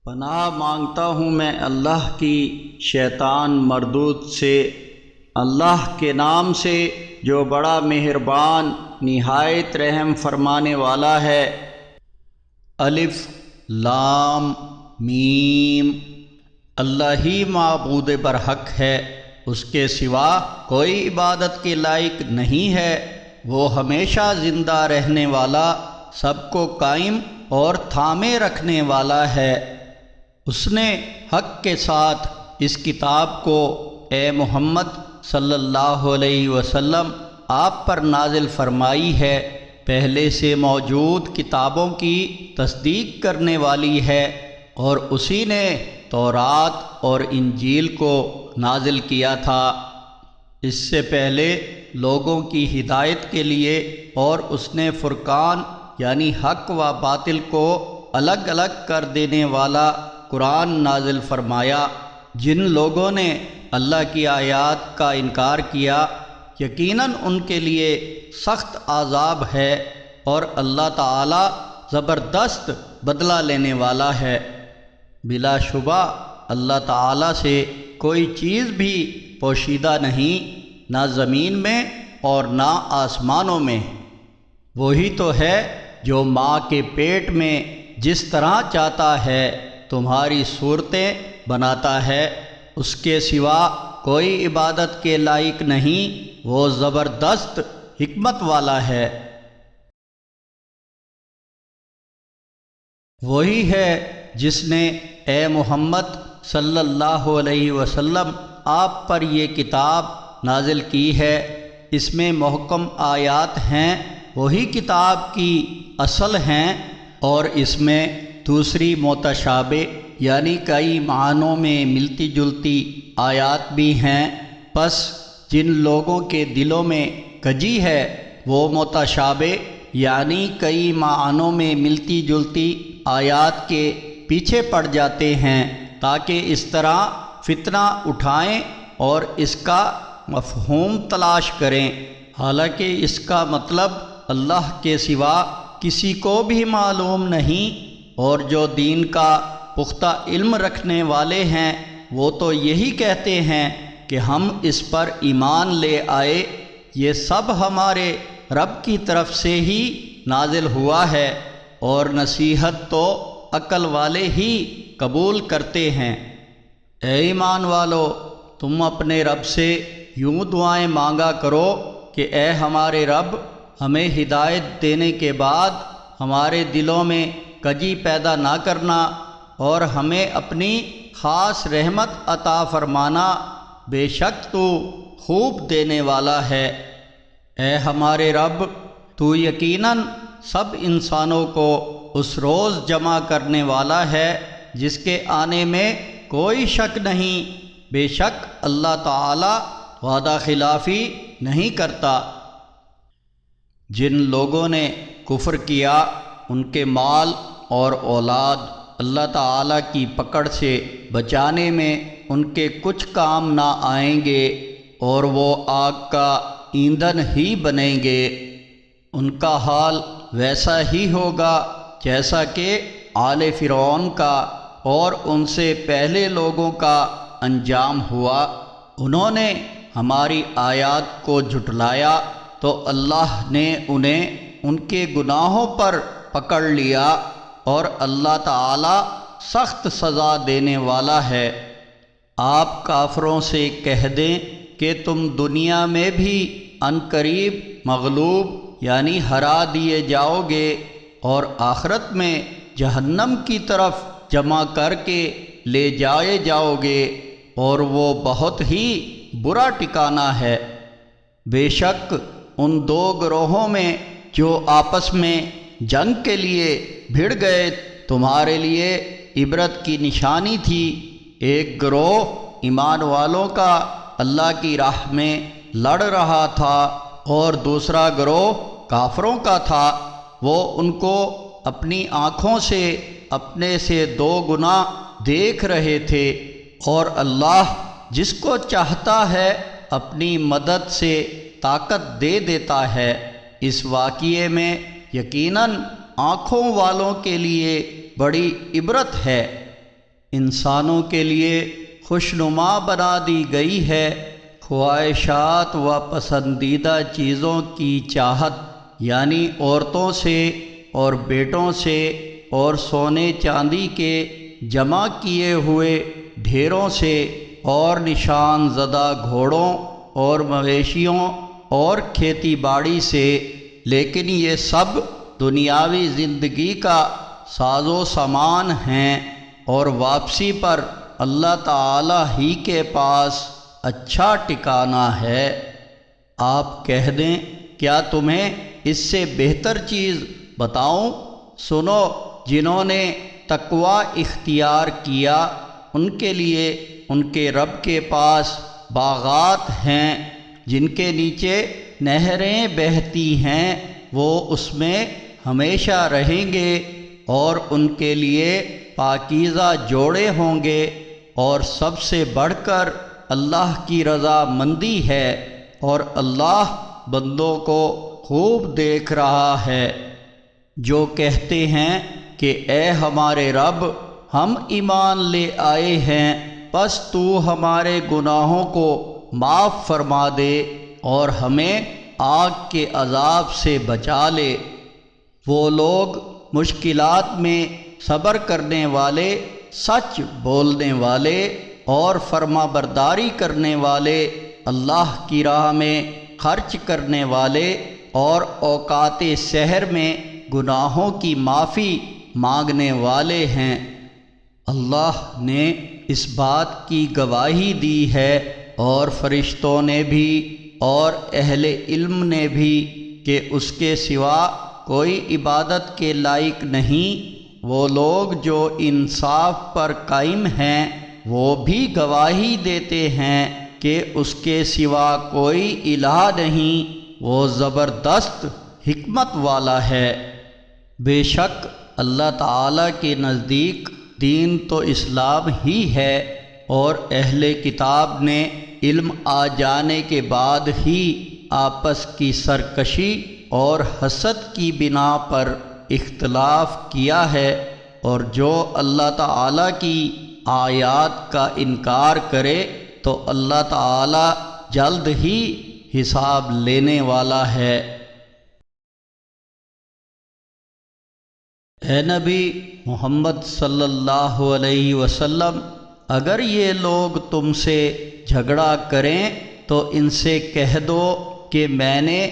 پناہ مانگتا ہوں میں اللہ کی شیطان مردود سے، اللہ کے نام سے جو بڑا مہربان نہایت رحم فرمانے والا ہے۔ الف لام میم۔ اللہ ہی معبود برحق ہے، اس کے سوا کوئی عبادت کے لائق نہیں ہے۔ وہ ہمیشہ زندہ رہنے والا، سب کو قائم اور تھامے رکھنے والا ہے۔ اس نے حق کے ساتھ اس کتاب کو اے محمد صلی اللہ علیہ وسلم آپ پر نازل فرمائی ہے، پہلے سے موجود کتابوں کی تصدیق کرنے والی ہے، اور اسی نے تورات اور انجیل کو نازل کیا تھا اس سے پہلے لوگوں کی ہدایت کے لیے، اور اس نے فرقان یعنی حق و باطل کو الگ الگ کر دینے والا قرآن نازل فرمایا۔ جن لوگوں نے اللہ کی آیات کا انکار کیا، یقیناً ان کے لیے سخت عذاب ہے، اور اللہ تعالی زبردست بدلہ لینے والا ہے۔ بلا شبہ اللہ تعالی سے کوئی چیز بھی پوشیدہ نہیں، نہ زمین میں اور نہ آسمانوں میں۔ وہی تو ہے جو ماں کے پیٹ میں جس طرح چاہتا ہے تمہاری صورتیں بناتا ہے، اس کے سوا کوئی عبادت کے لائق نہیں، وہ زبردست حکمت والا ہے۔ وہی ہے جس نے اے محمد صلی اللہ علیہ وسلم آپ پر یہ کتاب نازل کی ہے، اس میں محکم آیات ہیں، وہی کتاب کی اصل ہیں، اور اس میں دوسری متشابہ یعنی کئی معنوں میں ملتی جلتی آیات بھی ہیں۔ پس جن لوگوں کے دلوں میں کجی ہے وہ متشابہ یعنی کئی معنوں میں ملتی جلتی آیات کے پیچھے پڑ جاتے ہیں، تاکہ اس طرح فتنہ اٹھائیں اور اس کا مفہوم تلاش کریں، حالانکہ اس کا مطلب اللہ کے سوا کسی کو بھی معلوم نہیں۔ اور جو دین کا پختہ علم رکھنے والے ہیں وہ تو یہی کہتے ہیں کہ ہم اس پر ایمان لے آئے، یہ سب ہمارے رب کی طرف سے ہی نازل ہوا ہے، اور نصیحت تو عقل والے ہی قبول کرتے ہیں۔ اے ایمان والو، تم اپنے رب سے یوں دعائیں مانگا کرو کہ اے ہمارے رب، ہمیں ہدایت دینے کے بعد ہمارے دلوں میں کجی پیدا نہ کرنا، اور ہمیں اپنی خاص رحمت عطا فرمانا، بے شک تو خوب دینے والا ہے۔ اے ہمارے رب، تو یقیناً سب انسانوں کو اس روز جمع کرنے والا ہے جس کے آنے میں کوئی شک نہیں، بے شک اللہ تعالی وعدہ خلافی نہیں کرتا۔ جن لوگوں نے کفر کیا، ان کے مال اور اولاد اللہ تعالی کی پکڑ سے بچانے میں ان کے کچھ کام نہ آئیں گے، اور وہ آگ کا ایندھن ہی بنیں گے۔ ان کا حال ویسا ہی ہوگا جیسا کہ آل فرعون کا اور ان سے پہلے لوگوں کا انجام ہوا۔ انہوں نے ہماری آیات کو جھٹلایا تو اللہ نے انہیں ان کے گناہوں پر پکڑ لیا، اور اللہ تعالی سخت سزا دینے والا ہے۔ آپ کافروں سے کہہ دیں کہ تم دنیا میں بھی عنقریب مغلوب یعنی ہرا دیے جاؤ گے، اور آخرت میں جہنم کی طرف جمع کر کے لے جائے جاؤ گے، اور وہ بہت ہی برا ٹھکانہ ہے۔ بے شک ان دو گروہوں میں جو آپس میں جنگ کے لیے بھڑ گئے تمہارے لیے عبرت کی نشانی تھی۔ ایک گروہ ایمان والوں کا اللہ کی راہ میں لڑ رہا تھا، اور دوسرا گروہ کافروں کا تھا۔ وہ ان کو اپنی آنکھوں سے اپنے سے دو گنا دیکھ رہے تھے، اور اللہ جس کو چاہتا ہے اپنی مدد سے طاقت دے دیتا ہے۔ اس واقعے میں یقیناً آنکھوں والوں کے لیے بڑی عبرت ہے۔ انسانوں کے لیے خوشنما بنا دی گئی ہے۔ خواہشات و پسندیدہ چیزوں کی چاہت، یعنی عورتوں سے اور بیٹوں سے اور سونے چاندی کے جمع کیے ہوئے ڈھیروں سے اور نشان زدہ گھوڑوں اور مویشیوں اور کھیتی باڑی سے، لیکن یہ سب دنیاوی زندگی کا ساز و سامان ہیں، اور واپسی پر اللہ تعالی ہی کے پاس اچھا ٹھکانہ ہے۔ آپ کہہ دیں کیا تمہیں اس سے بہتر چیز بتاؤں؟ سنو، جنہوں نے تقوی اختیار کیا ان کے لیے ان کے رب کے پاس باغات ہیں جن کے نیچے نہریں بہتی ہیں، وہ اس میں ہمیشہ رہیں گے، اور ان کے لیے پاکیزہ جوڑے ہوں گے، اور سب سے بڑھ کر اللہ کی رضا مندی ہے، اور اللہ بندوں کو خوب دیکھ رہا ہے۔ جو کہتے ہیں کہ اے ہمارے رب، ہم ایمان لے آئے ہیں، پس تو ہمارے گناہوں کو معاف فرما دے اور ہمیں آگ کے عذاب سے بچا لے۔ وہ لوگ مشکلات میں صبر کرنے والے، سچ بولنے والے اور فرما برداری کرنے والے، اللہ کی راہ میں خرچ کرنے والے اور اوقات سحر میں گناہوں کی معافی مانگنے والے ہیں۔ اللہ نے اس بات کی گواہی دی ہے، اور فرشتوں نے بھی اور اہل علم نے بھی، کہ اس کے سوا کوئی عبادت کے لائق نہیں۔ وہ لوگ جو انصاف پر قائم ہیں وہ بھی گواہی دیتے ہیں کہ اس کے سوا کوئی الہ نہیں، وہ زبردست حکمت والا ہے۔ بے شک اللہ تعالیٰ کے نزدیک دین تو اسلام ہی ہے، اور اہل کتاب نے علم آ جانے کے بعد ہی آپس کی سرکشی اور حسد کی بنا پر اختلاف کیا ہے، اور جو اللہ تعالیٰ کی آیات کا انکار کرے تو اللہ تعالیٰ جلد ہی حساب لینے والا ہے۔ اے نبی محمد صلی اللہ علیہ وسلم، اگر یہ لوگ تم سے جھگڑا کریں تو ان سے کہہ دو کہ میں نے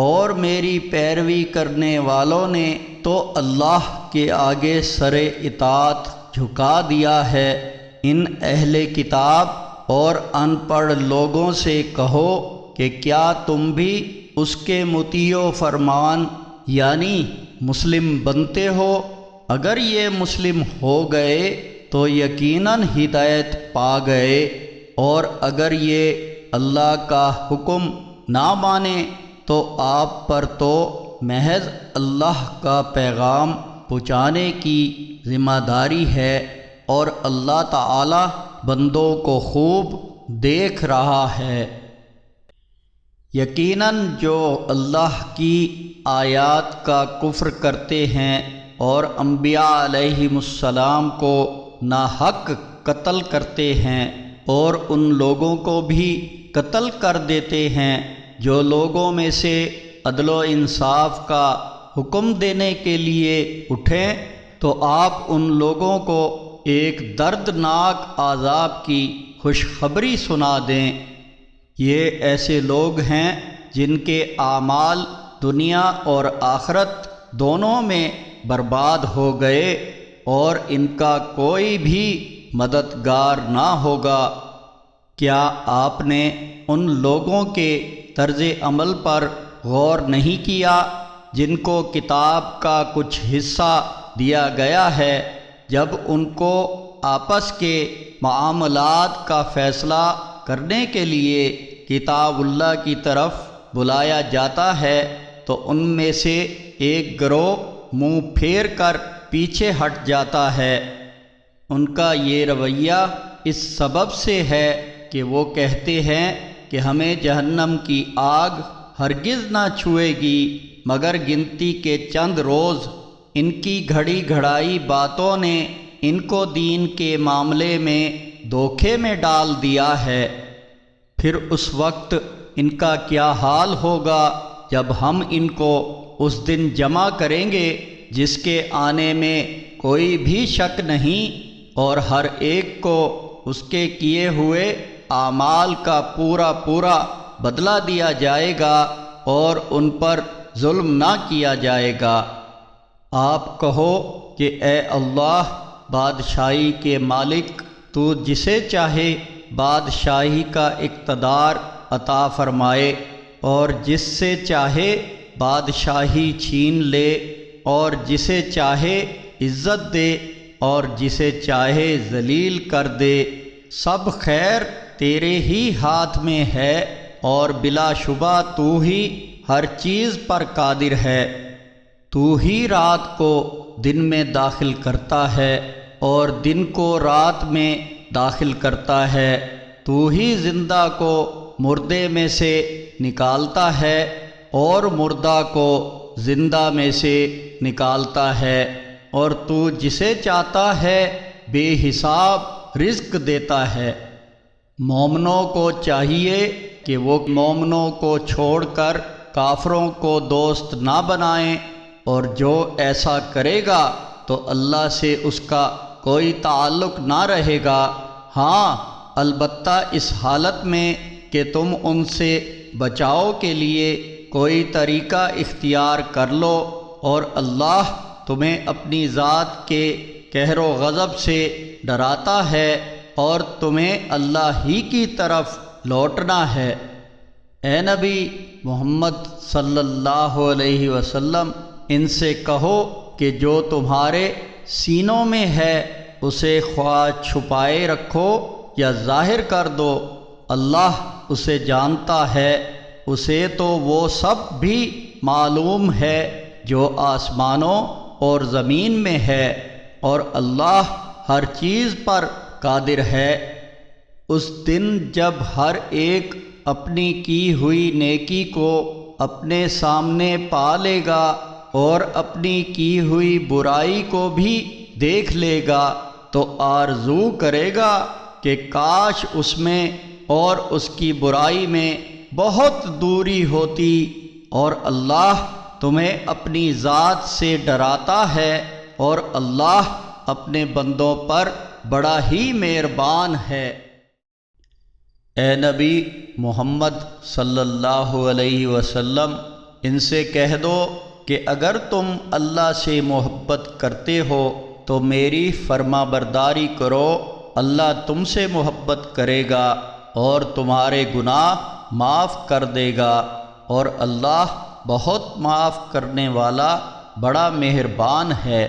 اور میری پیروی کرنے والوں نے تو اللہ کے آگے سر اطاعت جھکا دیا ہے۔ ان اہل کتاب اور ان پڑھ لوگوں سے کہو کہ کیا تم بھی اس کے مطیع و فرمان یعنی مسلم بنتے ہو؟ اگر یہ مسلم ہو گئے تو یقیناً ہدایت پا گئے، اور اگر یہ اللہ کا حکم نہ مانے تو آپ پر تو محض اللہ کا پیغام پہنچانے کی ذمہ داری ہے، اور اللہ تعالی بندوں کو خوب دیکھ رہا ہے۔ یقیناً جو اللہ کی آیات کا کفر کرتے ہیں اور انبیاء علیہم السلام کو ناحق قتل کرتے ہیں، اور ان لوگوں کو بھی قتل کر دیتے ہیں جو لوگوں میں سے عدل و انصاف کا حکم دینے کے لیے اٹھیں، تو آپ ان لوگوں کو ایک دردناک عذاب کی خوشخبری سنا دیں۔ یہ ایسے لوگ ہیں جن کے اعمال دنیا اور آخرت دونوں میں برباد ہو گئے، اور ان کا کوئی بھی مددگار نہ ہوگا۔ کیا آپ نے ان لوگوں کے طرز عمل پر غور نہیں کیا جن کو کتاب کا کچھ حصہ دیا گیا ہے؟ جب ان کو آپس کے معاملات کا فیصلہ کرنے کے لیے کتاب اللہ کی طرف بلایا جاتا ہے تو ان میں سے ایک گروہ منہ پھیر کر پیچھے ہٹ جاتا ہے۔ ان کا یہ رویہ اس سبب سے ہے کہ وہ کہتے ہیں کہ ہمیں جہنم کی آگ ہرگز نہ چھوئے گی مگر گنتی کے چند روز۔ ان کی گھڑی گھڑائی باتوں نے ان کو دین کے معاملے میں دھوکے میں ڈال دیا ہے، پھر اس وقت ان کا کیا حال ہوگا جب ہم ان کو اس دن جمع کریں گے جس کے آنے میں کوئی بھی شک نہیں، اور ہر ایک کو اس کے کیے ہوئے اعمال کا پورا پورا بدلہ دیا جائے گا اور ان پر ظلم نہ کیا جائے گا۔ آپ کہو کہ اے اللہ بادشاہی کے مالک، تو جسے چاہے بادشاہی کا اقتدار عطا فرمائے اور جس سے چاہے بادشاہی چھین لے، اور جسے چاہے عزت دے اور جسے چاہے ذلیل کر دے، سب خیر تیرے ہی ہاتھ میں ہے، اور بلا شبہ تو ہی ہر چیز پر قادر ہے۔ تو ہی رات کو دن میں داخل کرتا ہے اور دن کو رات میں داخل کرتا ہے، تو ہی زندہ کو مردے میں سے نکالتا ہے اور مردہ کو زندہ میں سے نکالتا ہے، اور تو جسے چاہتا ہے بے حساب رزق دیتا ہے۔ مومنوں کو چاہیے کہ وہ مومنوں کو چھوڑ کر کافروں کو دوست نہ بنائیں، اور جو ایسا کرے گا تو اللہ سے اس کا کوئی تعلق نہ رہے گا، ہاں البتہ اس حالت میں کہ تم ان سے بچاؤ کے لیے کوئی طریقہ اختیار کر لو، اور اللہ تمہیں اپنی ذات کے قہر و غضب سے ڈراتا ہے، اور تمہیں اللہ ہی کی طرف لوٹنا ہے۔ اے نبی محمد صلی اللہ علیہ وسلم، ان سے کہو کہ جو تمہارے سینوں میں ہے اسے خواہ چھپائے رکھو یا ظاہر کر دو، اللہ اسے جانتا ہے۔ اسے تو وہ سب بھی معلوم ہے جو آسمانوں اور زمین میں ہے، اور اللہ ہر چیز پر قادر ہے۔ اس دن جب ہر ایک اپنی کی ہوئی نیکی کو اپنے سامنے پا لے گا اور اپنی کی ہوئی برائی کو بھی دیکھ لے گا، تو آرزو کرے گا کہ کاش اس میں اور اس کی برائی میں بہت دوری ہوتی، اور اللہ تمہیں اپنی ذات سے ڈراتا ہے، اور اللہ اپنے بندوں پر بڑا ہی مہربان ہے۔ اے نبی محمد صلی اللہ علیہ وسلم، ان سے کہہ دو کہ اگر تم اللہ سے محبت کرتے ہو تو میری فرما برداری کرو، اللہ تم سے محبت کرے گا اور تمہارے گناہ معاف کر دے گا، اور اللہ بہت معاف کرنے والا بڑا مہربان ہے۔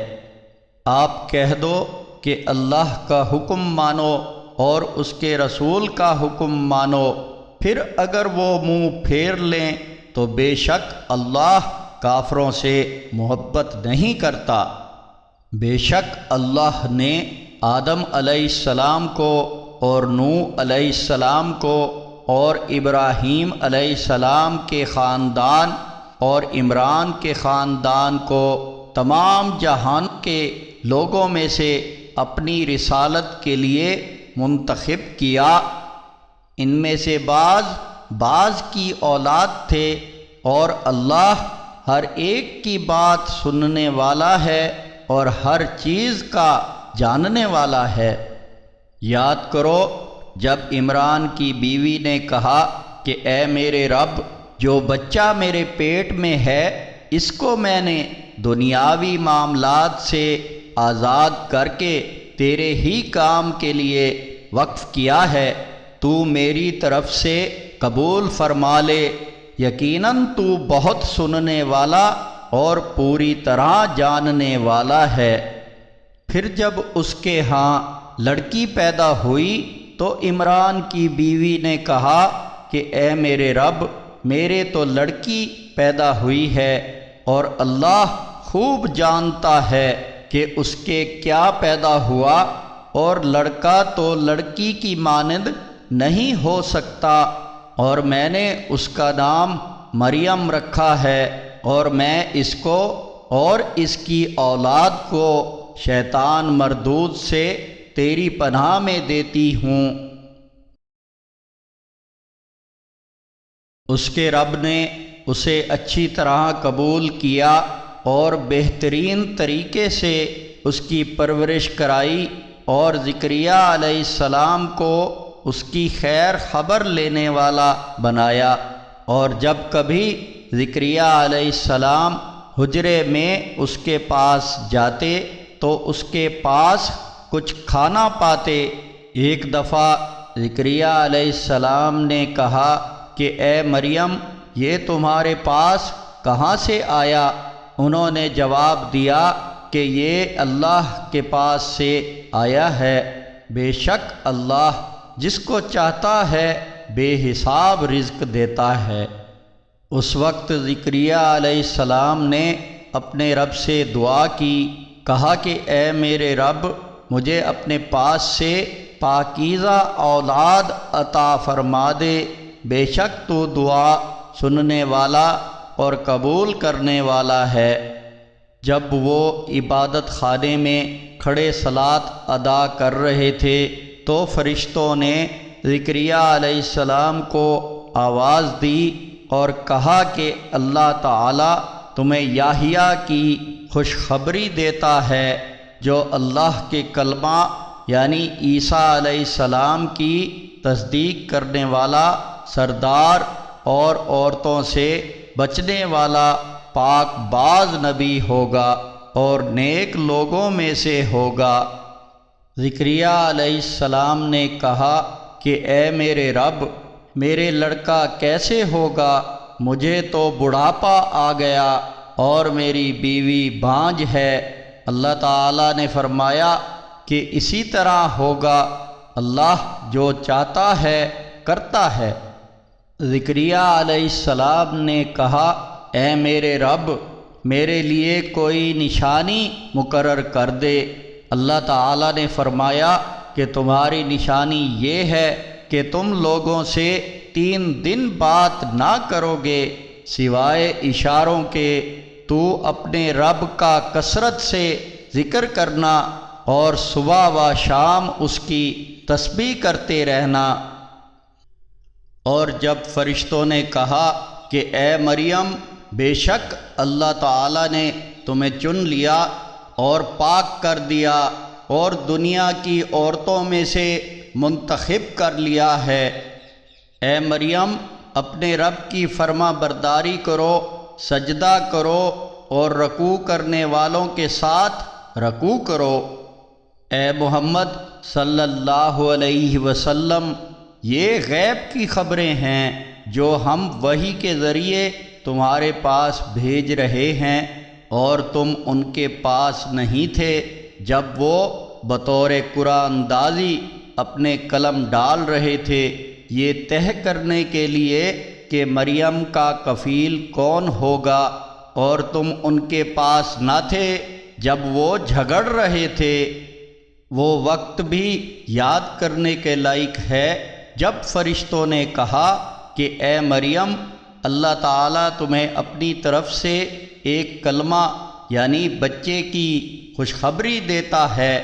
آپ کہہ دو کہ اللہ کا حکم مانو اور اس کے رسول کا حکم مانو، پھر اگر وہ منہ پھیر لیں تو بے شک اللہ کافروں سے محبت نہیں کرتا۔ بے شک اللہ نے آدم علیہ السلام کو اور نوح علیہ السلام کو اور ابراہیم علیہ السلام کے خاندان اور عمران کے خاندان کو تمام جہان کے لوگوں میں سے اپنی رسالت کے لیے منتخب کیا۔ ان میں سے بعض کی اولاد تھے، اور اللہ ہر ایک کی بات سننے والا ہے اور ہر چیز کا جاننے والا ہے۔ یاد کرو جب عمران کی بیوی نے کہا کہ اے میرے رب، جو بچہ میرے پیٹ میں ہے اس کو میں نے دنیاوی معاملات سے آزاد کر کے تیرے ہی کام کے لیے وقف کیا ہے، تو میری طرف سے قبول فرما لے، یقیناً تو بہت سننے والا اور پوری طرح جاننے والا ہے۔ پھر جب اس کے ہاں لڑکی پیدا ہوئی تو عمران کی بیوی نے کہا کہ اے میرے رب، میرے تو لڑکی پیدا ہوئی ہے، اور اللہ خوب جانتا ہے کہ اس کے کیا پیدا ہوا، اور لڑکا تو لڑکی کی مانند نہیں ہو سکتا، اور میں نے اس کا نام مریم رکھا ہے، اور میں اس کو اور اس کی اولاد کو شیطان مردود سے تیری پناہ میں دیتی ہوں۔ اس کے رب نے اسے اچھی طرح قبول کیا اور بہترین طریقے سے اس کی پرورش کرائی، اور زکریا علیہ السلام کو اس کی خیر خبر لینے والا بنایا۔ اور جب کبھی زکریا علیہ السلام حجرے میں اس کے پاس جاتے تو اس کے پاس کچھ کھانا پاتے۔ ایک دفعہ زکریا علیہ السلام نے کہا کہ اے مریم، یہ تمہارے پاس کہاں سے آیا؟ انہوں نے جواب دیا کہ یہ اللہ کے پاس سے آیا ہے، بے شک اللہ جس کو چاہتا ہے بے حساب رزق دیتا ہے۔ اس وقت زکریا علیہ السلام نے اپنے رب سے دعا کی، کہا کہ اے میرے رب، مجھے اپنے پاس سے پاکیزہ اولاد عطا فرما دے، بے شک تو دعا سننے والا اور قبول کرنے والا ہے۔ جب وہ عبادت خانے میں کھڑے صلاۃ ادا کر رہے تھے تو فرشتوں نے زکریا علیہ السلام کو آواز دی اور کہا کہ اللہ تعالی تمہیں یحییٰ کی خوشخبری دیتا ہے، جو اللہ کے کلمہ یعنی عیسیٰ علیہ السلام کی تصدیق کرنے والا، سردار اور عورتوں سے بچنے والا پاک باز نبی ہوگا اور نیک لوگوں میں سے ہوگا۔ زکریا علیہ السلام نے کہا کہ اے میرے رب، میرے لڑکا کیسے ہوگا؟ مجھے تو بڑھاپا آ گیا اور میری بیوی بانجھ ہے۔ اللہ تعالیٰ نے فرمایا کہ اسی طرح ہوگا، اللہ جو چاہتا ہے کرتا ہے۔ زکریا علیہ السلام نے کہا اے میرے رب، میرے لیے کوئی نشانی مقرر کر دے۔ اللہ تعالیٰ نے فرمایا کہ تمہاری نشانی یہ ہے کہ تم لوگوں سے 3 دن بات نہ کرو گے سوائے اشاروں کے۔ تو اپنے رب کا کثرت سے ذکر کرنا اور صبح و شام اس کی تسبیح کرتے رہنا۔ اور جب فرشتوں نے کہا کہ اے مریم، بے شک اللہ تعالیٰ نے تمہیں چن لیا اور پاک کر دیا اور دنیا کی عورتوں میں سے منتخب کر لیا ہے، اے مریم اپنے رب کی فرما برداری کرو، سجدہ کرو اور رکوع کرنے والوں کے ساتھ رکوع کرو۔ اے محمد صلی اللہ علیہ وسلم، یہ غیب کی خبریں ہیں جو ہم وحی کے ذریعے تمہارے پاس بھیج رہے ہیں، اور تم ان کے پاس نہیں تھے جب وہ بطور قرآن اندازی اپنے قلم ڈال رہے تھے، یہ طے کرنے کے لیے کہ مریم کا کفیل کون ہوگا، اور تم ان کے پاس نہ تھے جب وہ جھگڑ رہے تھے۔ وہ وقت بھی یاد کرنے کے لائق ہے جب فرشتوں نے کہا کہ اے مریم، اللہ تعالیٰ تمہیں اپنی طرف سے ایک کلمہ یعنی بچے کی خوشخبری دیتا ہے،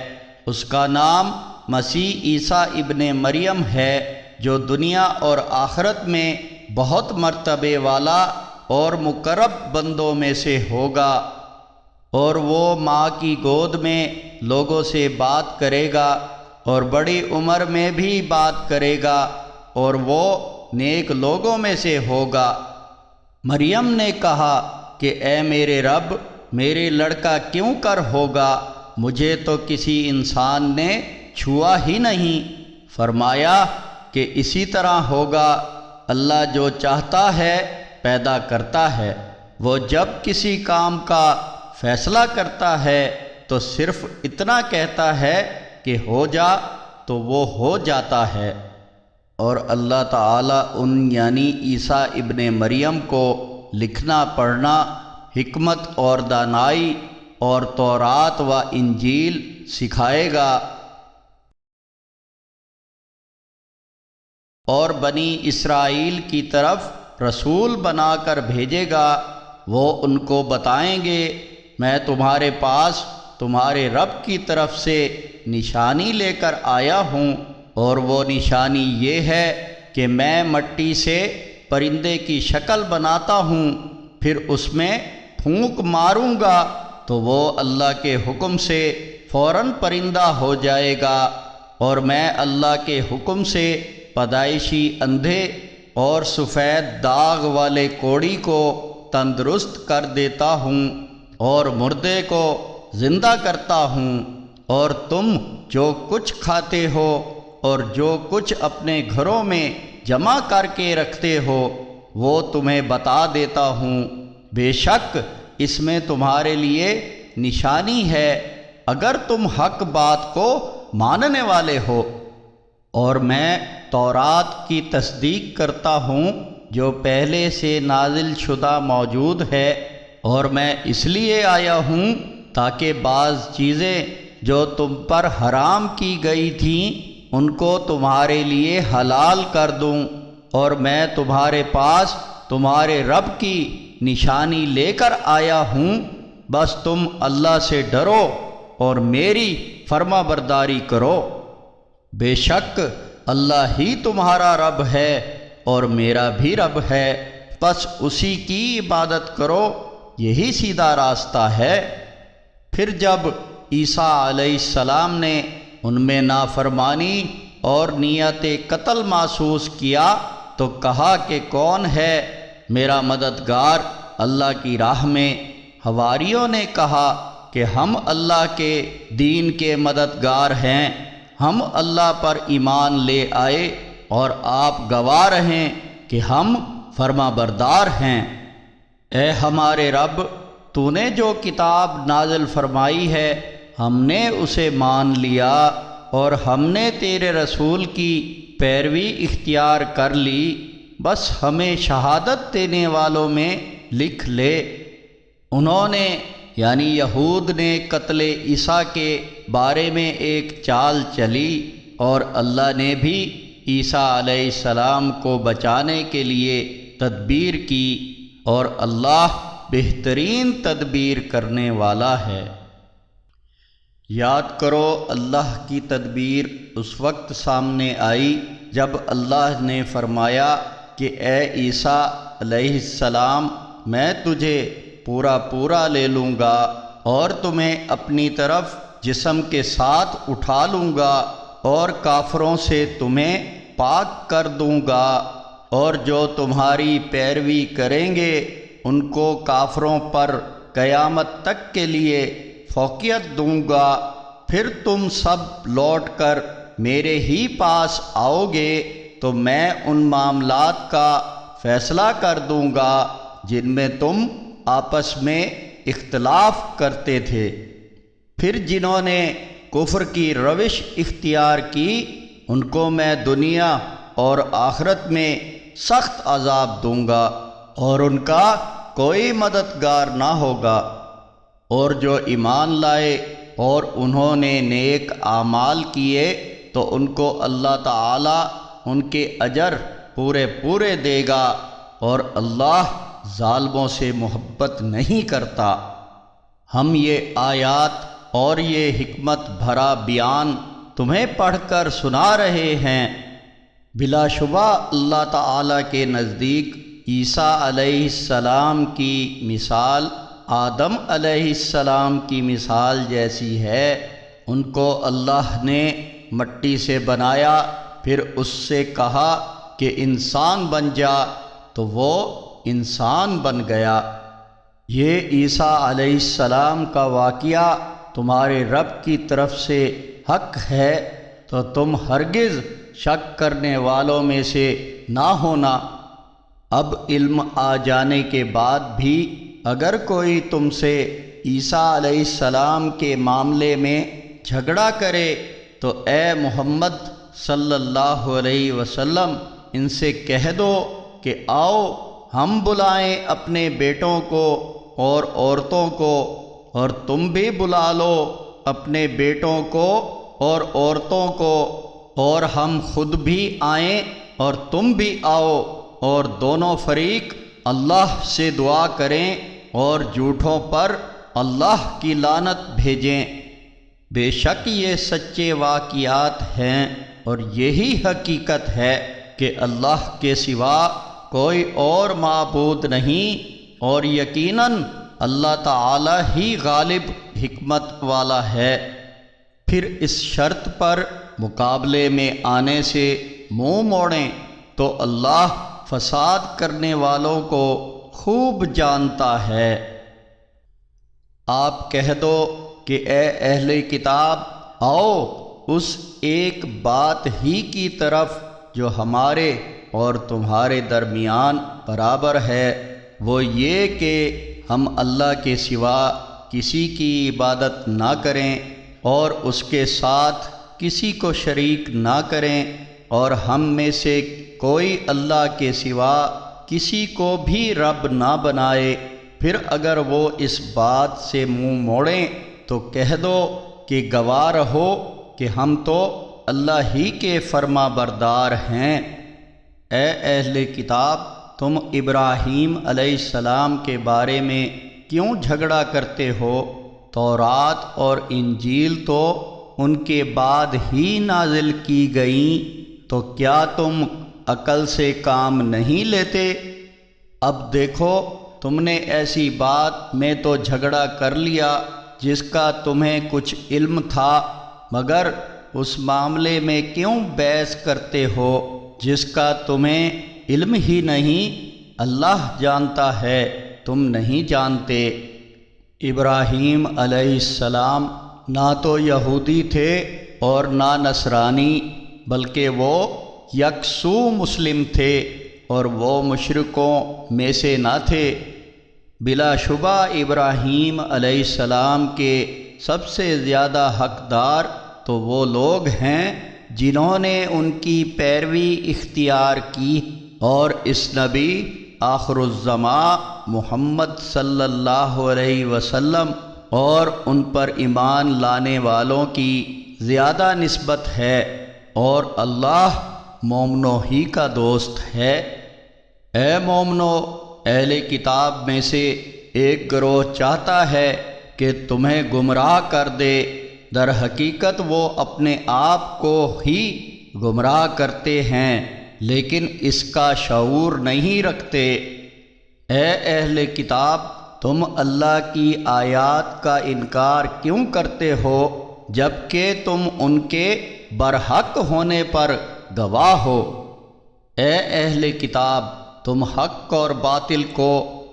اس کا نام مسیح عیسیٰ ابن مریم ہے، جو دنیا اور آخرت میں بہت مرتبے والا اور مقرب بندوں میں سے ہوگا، اور وہ ماں کی گود میں لوگوں سے بات کرے گا اور بڑی عمر میں بھی بات کرے گا، اور وہ نیک لوگوں میں سے ہوگا۔ مریم نے کہا کہ اے میرے رب، میرے لڑکا کیوں کر ہوگا؟ مجھے تو کسی انسان نے چھوا ہی نہیں۔ فرمایا کہ اسی طرح ہوگا، اللہ جو چاہتا ہے پیدا کرتا ہے، وہ جب کسی کام کا فیصلہ کرتا ہے تو صرف اتنا کہتا ہے کہ ہو جا تو وہ ہو جاتا ہے۔ اور اللہ تعالیٰ ان یعنی عیسیٰ ابن مریم کو لکھنا پڑھنا، حکمت اور دانائی اور تورات و انجیل سکھائے گا، اور بنی اسرائیل کی طرف رسول بنا کر بھیجے گا۔ وہ ان کو بتائیں گے، میں تمہارے پاس تمہارے رب کی طرف سے نشانی لے کر آیا ہوں، اور وہ نشانی یہ ہے کہ میں مٹی سے پرندے کی شکل بناتا ہوں، پھر اس میں پھونک ماروں گا تو وہ اللہ کے حکم سے فوراً پرندہ ہو جائے گا، اور میں اللہ کے حکم سے پیدائشی اندھے اور سفید داغ والے کوڑی کو تندرست کر دیتا ہوں، اور مردے کو زندہ کرتا ہوں، اور تم جو کچھ کھاتے ہو اور جو کچھ اپنے گھروں میں جمع کر کے رکھتے ہو وہ تمہیں بتا دیتا ہوں، بے شک اس میں تمہارے لیے نشانی ہے اگر تم حق بات کو ماننے والے ہو۔ اور میں تورات کی تصدیق کرتا ہوں جو پہلے سے نازل شدہ موجود ہے، اور میں اس لیے آیا ہوں تاکہ بعض چیزیں جو تم پر حرام کی گئی تھیں ان کو تمہارے لیے حلال کر دوں، اور میں تمہارے پاس تمہارے رب کی نشانی لے کر آیا ہوں، بس تم اللہ سے ڈرو اور میری فرما برداری کرو، بے شک اللہ ہی تمہارا رب ہے اور میرا بھی رب ہے، بس اسی کی عبادت کرو، یہی سیدھا راستہ ہے۔ پھر جب عیسیٰ علیہ السلام نے ان میں نافرمانی اور نیت قتل محسوس کیا تو کہا کہ کون ہے میرا مددگار اللہ کی راہ میں؟ حواریوں نے کہا کہ ہم اللہ کے دین کے مددگار ہیں، ہم اللہ پر ایمان لے آئے اور آپ گواہ رہیں کہ ہم فرما بردار ہیں۔ اے ہمارے رب، تو نے جو کتاب نازل فرمائی ہے ہم نے اسے مان لیا، اور ہم نے تیرے رسول کی پیروی اختیار کر لی، بس ہمیں شہادت دینے والوں میں لکھ لے۔ انہوں نے یعنی یہود نے قتل عیسیٰ کے بارے میں ایک چال چلی، اور اللہ نے بھی عیسیٰ علیہ السلام کو بچانے کے لیے تدبیر کی، اور اللہ بہترین تدبیر کرنے والا ہے۔ یاد کرو اللہ کی تدبیر اس وقت سامنے آئی جب اللہ نے فرمایا کہ اے عیسیٰ علیہ السلام، میں تجھے پورا لے لوں گا اور تمہیں اپنی طرف جسم کے ساتھ اٹھا لوں گا، اور کافروں سے تمہیں پاک کر دوں گا، اور جو تمہاری پیروی کریں گے ان کو کافروں پر قیامت تک کے لیے فوقیت دوں گا، پھر تم سب لوٹ کر میرے ہی پاس آؤ گے تو میں ان معاملات کا فیصلہ کر دوں گا جن میں تم آپس میں اختلاف کرتے تھے۔ پھر جنہوں نے کفر کی روش اختیار کی ان کو میں دنیا اور آخرت میں سخت عذاب دوں گا، اور ان کا کوئی مددگار نہ ہوگا۔ اور جو ایمان لائے اور انہوں نے نیک اعمال کیے تو ان کو اللہ تعالی ان کے اجر پورے دے گا، اور اللہ ظالموں سے محبت نہیں کرتا۔ ہم یہ آیات اور یہ حکمت بھرا بیان تمہیں پڑھ کر سنا رہے ہیں۔ بلا شبہ اللہ تعالی کے نزدیک عیسیٰ علیہ السلام کی مثال آدم علیہ السلام کی مثال جیسی ہے۔ ان کو اللہ نے مٹی سے بنایا، پھر اس سے کہا کہ انسان بن جا تو وہ انسان بن گیا۔ یہ عیسیٰ علیہ السلام کا واقعہ تمہارے رب کی طرف سے حق ہے تو تم ہرگز شک کرنے والوں میں سے نہ ہونا۔ اب علم آ جانے کے بعد بھی اگر کوئی تم سے عیسیٰ علیہ السلام کے معاملے میں جھگڑا کرے تو اے محمد صلی اللہ علیہ وسلم ان سے کہہ دو کہ آؤ ہم بلائیں اپنے بیٹوں کو اور عورتوں کو، اور تم بھی بلا لو اپنے بیٹوں کو اور عورتوں کو، اور ہم خود بھی آئیں اور تم بھی آؤ، اور دونوں فریق اللہ سے دعا کریں اور جھوٹوں پر اللہ کی لعنت بھیجیں۔ بے شک یہ سچے واقعات ہیں اور یہی حقیقت ہے کہ اللہ کے سوا کوئی اور معبود نہیں، اور یقیناً اللہ تعالی ہی غالب حکمت والا ہے۔ پھر اس شرط پر مقابلے میں آنے سے منہ موڑیں تو اللہ فساد کرنے والوں کو خوب جانتا ہے۔ آپ کہہ دو کہ اے اہل کتاب، آؤ اس ایک بات ہی کی طرف جو ہمارے اور تمہارے درمیان برابر ہے، وہ یہ کہ ہم اللہ کے سوا کسی کی عبادت نہ کریں اور اس کے ساتھ کسی کو شریک نہ کریں، اور ہم میں سے کوئی اللہ کے سوا کسی کو بھی رب نہ بنائے۔ پھر اگر وہ اس بات سے منہ موڑیں تو کہہ دو کہ گواہ رہو کہ ہم تو اللہ ہی کے فرما بردار ہیں۔ اے اہل کتاب، تم ابراہیم علیہ السلام کے بارے میں کیوں جھگڑا کرتے ہو؟ تورات اور انجیل تو ان کے بعد ہی نازل کی گئیں، تو کیا تم عقل سے کام نہیں لیتے؟ اب دیکھو، تم نے ایسی بات میں تو جھگڑا کر لیا جس کا تمہیں کچھ علم تھا، مگر اس معاملے میں کیوں بحث کرتے ہو جس کا تمہیں علم ہی نہیں؟ اللہ جانتا ہے، تم نہیں جانتے۔ ابراہیم علیہ السلام نہ تو یہودی تھے اور نہ نصرانی، بلکہ وہ یکسو مسلم تھے، اور وہ مشرکوں میں سے نہ تھے۔ بلا شبہ ابراہیم علیہ السلام کے سب سے زیادہ حقدار تو وہ لوگ ہیں جنہوں نے ان کی پیروی اختیار کی، اور اس نبی آخر الزماں محمد صلی اللہ علیہ وسلم اور ان پر ایمان لانے والوں کی زیادہ نسبت ہے، اور اللہ مومنوں ہی کا دوست ہے۔ اے مومنو، اہل کتاب میں سے ایک گروہ چاہتا ہے کہ تمہیں گمراہ کر دے، در حقیقت وہ اپنے آپ کو ہی گمراہ کرتے ہیں لیکن اس کا شعور نہیں رکھتے۔ اے اہل کتاب، تم اللہ کی آیات کا انکار کیوں کرتے ہو جبکہ تم ان کے برحق ہونے پر گواہ ہو؟ اے اہل کتاب، تم حق اور باطل کو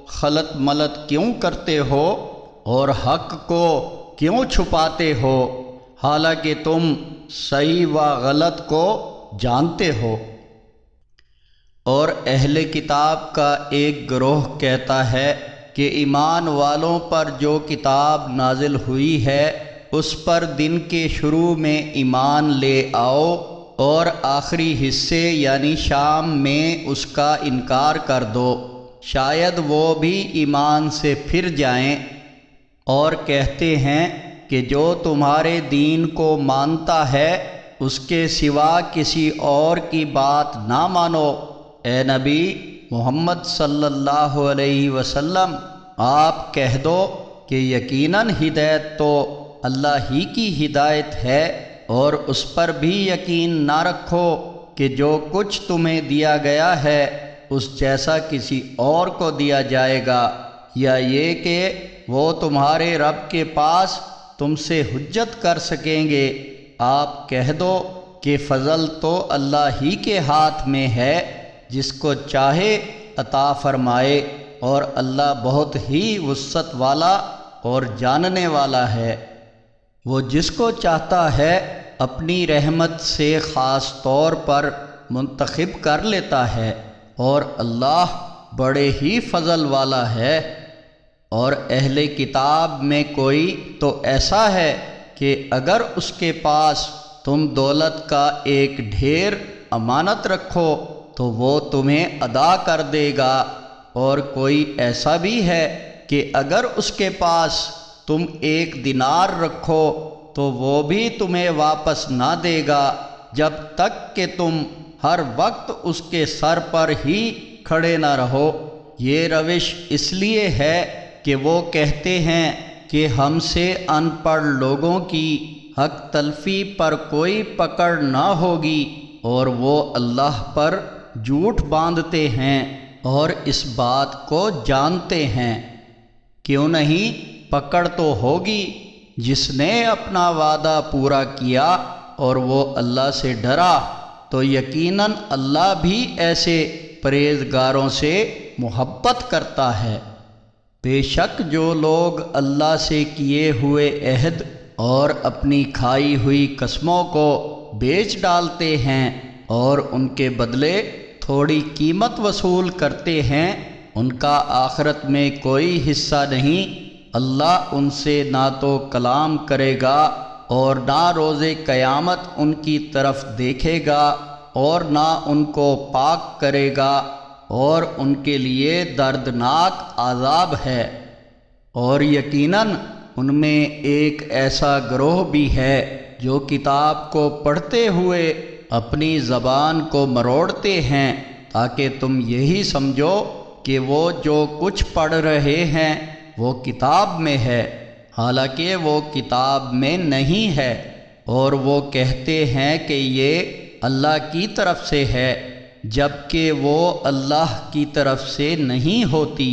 خلط ملط کیوں کرتے ہو اور حق کو کیوں چھپاتے ہو، حالانکہ تم صحیح و غلط کو جانتے ہو؟ اور اہل کتاب کا ایک گروہ کہتا ہے کہ ایمان والوں پر جو کتاب نازل ہوئی ہے اس پر دن کے شروع میں ایمان لے آؤ، اور آخری حصے یعنی شام میں اس کا انکار کر دو، شاید وہ بھی ایمان سے پھر جائیں۔ اور کہتے ہیں کہ جو تمہارے دین کو مانتا ہے اس کے سوا کسی اور کی بات نہ مانو۔ اے نبی محمد صلی اللہ علیہ وسلم، آپ کہہ دو کہ یقیناً ہدایت تو اللہ ہی کی ہدایت ہے، اور اس پر بھی یقین نہ رکھو کہ جو کچھ تمہیں دیا گیا ہے اس جیسا کسی اور کو دیا جائے گا، یا یہ کہ وہ تمہارے رب کے پاس تم سے حجت کر سکیں گے۔ آپ کہہ دو کہ فضل تو اللہ ہی کے ہاتھ میں ہے، جس کو چاہے عطا فرمائے، اور اللہ بہت ہی وسعت والا اور جاننے والا ہے۔ وہ جس کو چاہتا ہے اپنی رحمت سے خاص طور پر منتخب کر لیتا ہے، اور اللہ بڑے ہی فضل والا ہے۔ اور اہل کتاب میں کوئی تو ایسا ہے کہ اگر اس کے پاس تم دولت کا ایک ڈھیر امانت رکھو تو وہ تمہیں ادا کر دے گا، اور کوئی ایسا بھی ہے کہ اگر اس کے پاس تم ایک دینار رکھو تو وہ بھی تمہیں واپس نہ دے گا جب تک کہ تم ہر وقت اس کے سر پر ہی کھڑے نہ رہو۔ یہ روش اس لیے ہے کہ وہ کہتے ہیں کہ ہم سے ان پڑھ لوگوں کی حق تلفی پر کوئی پکڑ نہ ہوگی، اور وہ اللہ پر جھوٹ باندھتے ہیں اور اس بات کو جانتے ہیں۔ کیوں نہیں، پکڑ تو ہوگی جس نے اپنا وعدہ پورا کیا اور وہ اللہ سے ڈرا، تو یقیناً اللہ بھی ایسے پرہیزگاروں سے محبت کرتا ہے۔ بے شک جو لوگ اللہ سے کیے ہوئے عہد اور اپنی کھائی ہوئی قسموں کو بیچ ڈالتے ہیں اور ان کے بدلے تھوڑی قیمت وصول کرتے ہیں، ان کا آخرت میں کوئی حصہ نہیں۔ اللہ ان سے نہ تو کلام کرے گا اور نہ روز قیامت ان کی طرف دیکھے گا اور نہ ان کو پاک کرے گا، اور ان کے لیے دردناک عذاب ہے۔ اور یقیناً ان میں ایک ایسا گروہ بھی ہے جو کتاب کو پڑھتے ہوئے اپنی زبان کو مروڑتے ہیں تاکہ تم یہی سمجھو کہ وہ جو کچھ پڑھ رہے ہیں وہ کتاب میں ہے، حالانکہ وہ کتاب میں نہیں ہے، اور وہ کہتے ہیں کہ یہ اللہ کی طرف سے ہے جبکہ وہ اللہ کی طرف سے نہیں ہوتی،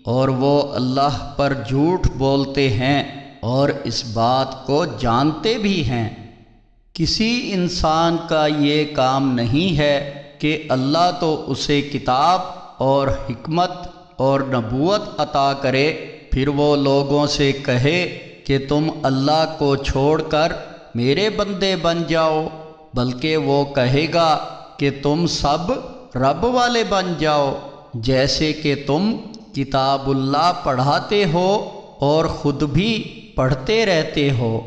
اور وہ اللہ پر جھوٹ بولتے ہیں اور اس بات کو جانتے بھی ہیں۔ کسی انسان کا یہ کام نہیں ہے کہ اللہ تو اسے کتاب اور حکمت اور نبوت عطا کرے، پھر وہ لوگوں سے کہے کہ تم اللہ کو چھوڑ کر میرے بندے بن جاؤ، بلکہ وہ کہے گا کہ تم سب رب والے بن جاؤ، جیسے کہ تم کتاب اللہ پڑھاتے ہو اور خود بھی پڑھتے رہتے ہو۔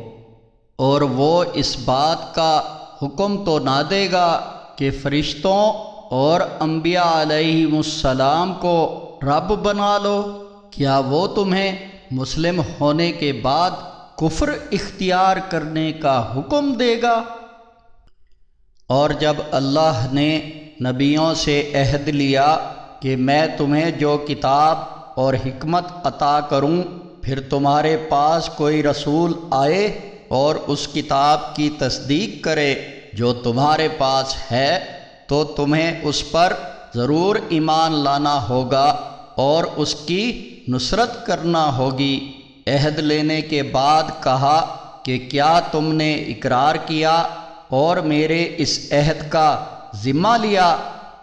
اور وہ اس بات کا حکم تو نہ دے گا کہ فرشتوں اور انبیاء علیہم السلام کو رب بنا لو، کیا وہ تمہیں مسلم ہونے کے بعد کفر اختیار کرنے کا حکم دے گا؟ اور جب اللہ نے نبیوں سے عہد لیا کہ میں تمہیں جو کتاب اور حکمت عطا کروں، پھر تمہارے پاس کوئی رسول آئے اور اس کتاب کی تصدیق کرے جو تمہارے پاس ہے، تو تمہیں اس پر ضرور ایمان لانا ہوگا اور اس کی نصرت کرنا ہوگی۔ عہد لینے کے بعد کہا کہ کیا تم نے اقرار کیا اور میرے اس عہد کا ذمہ لیا؟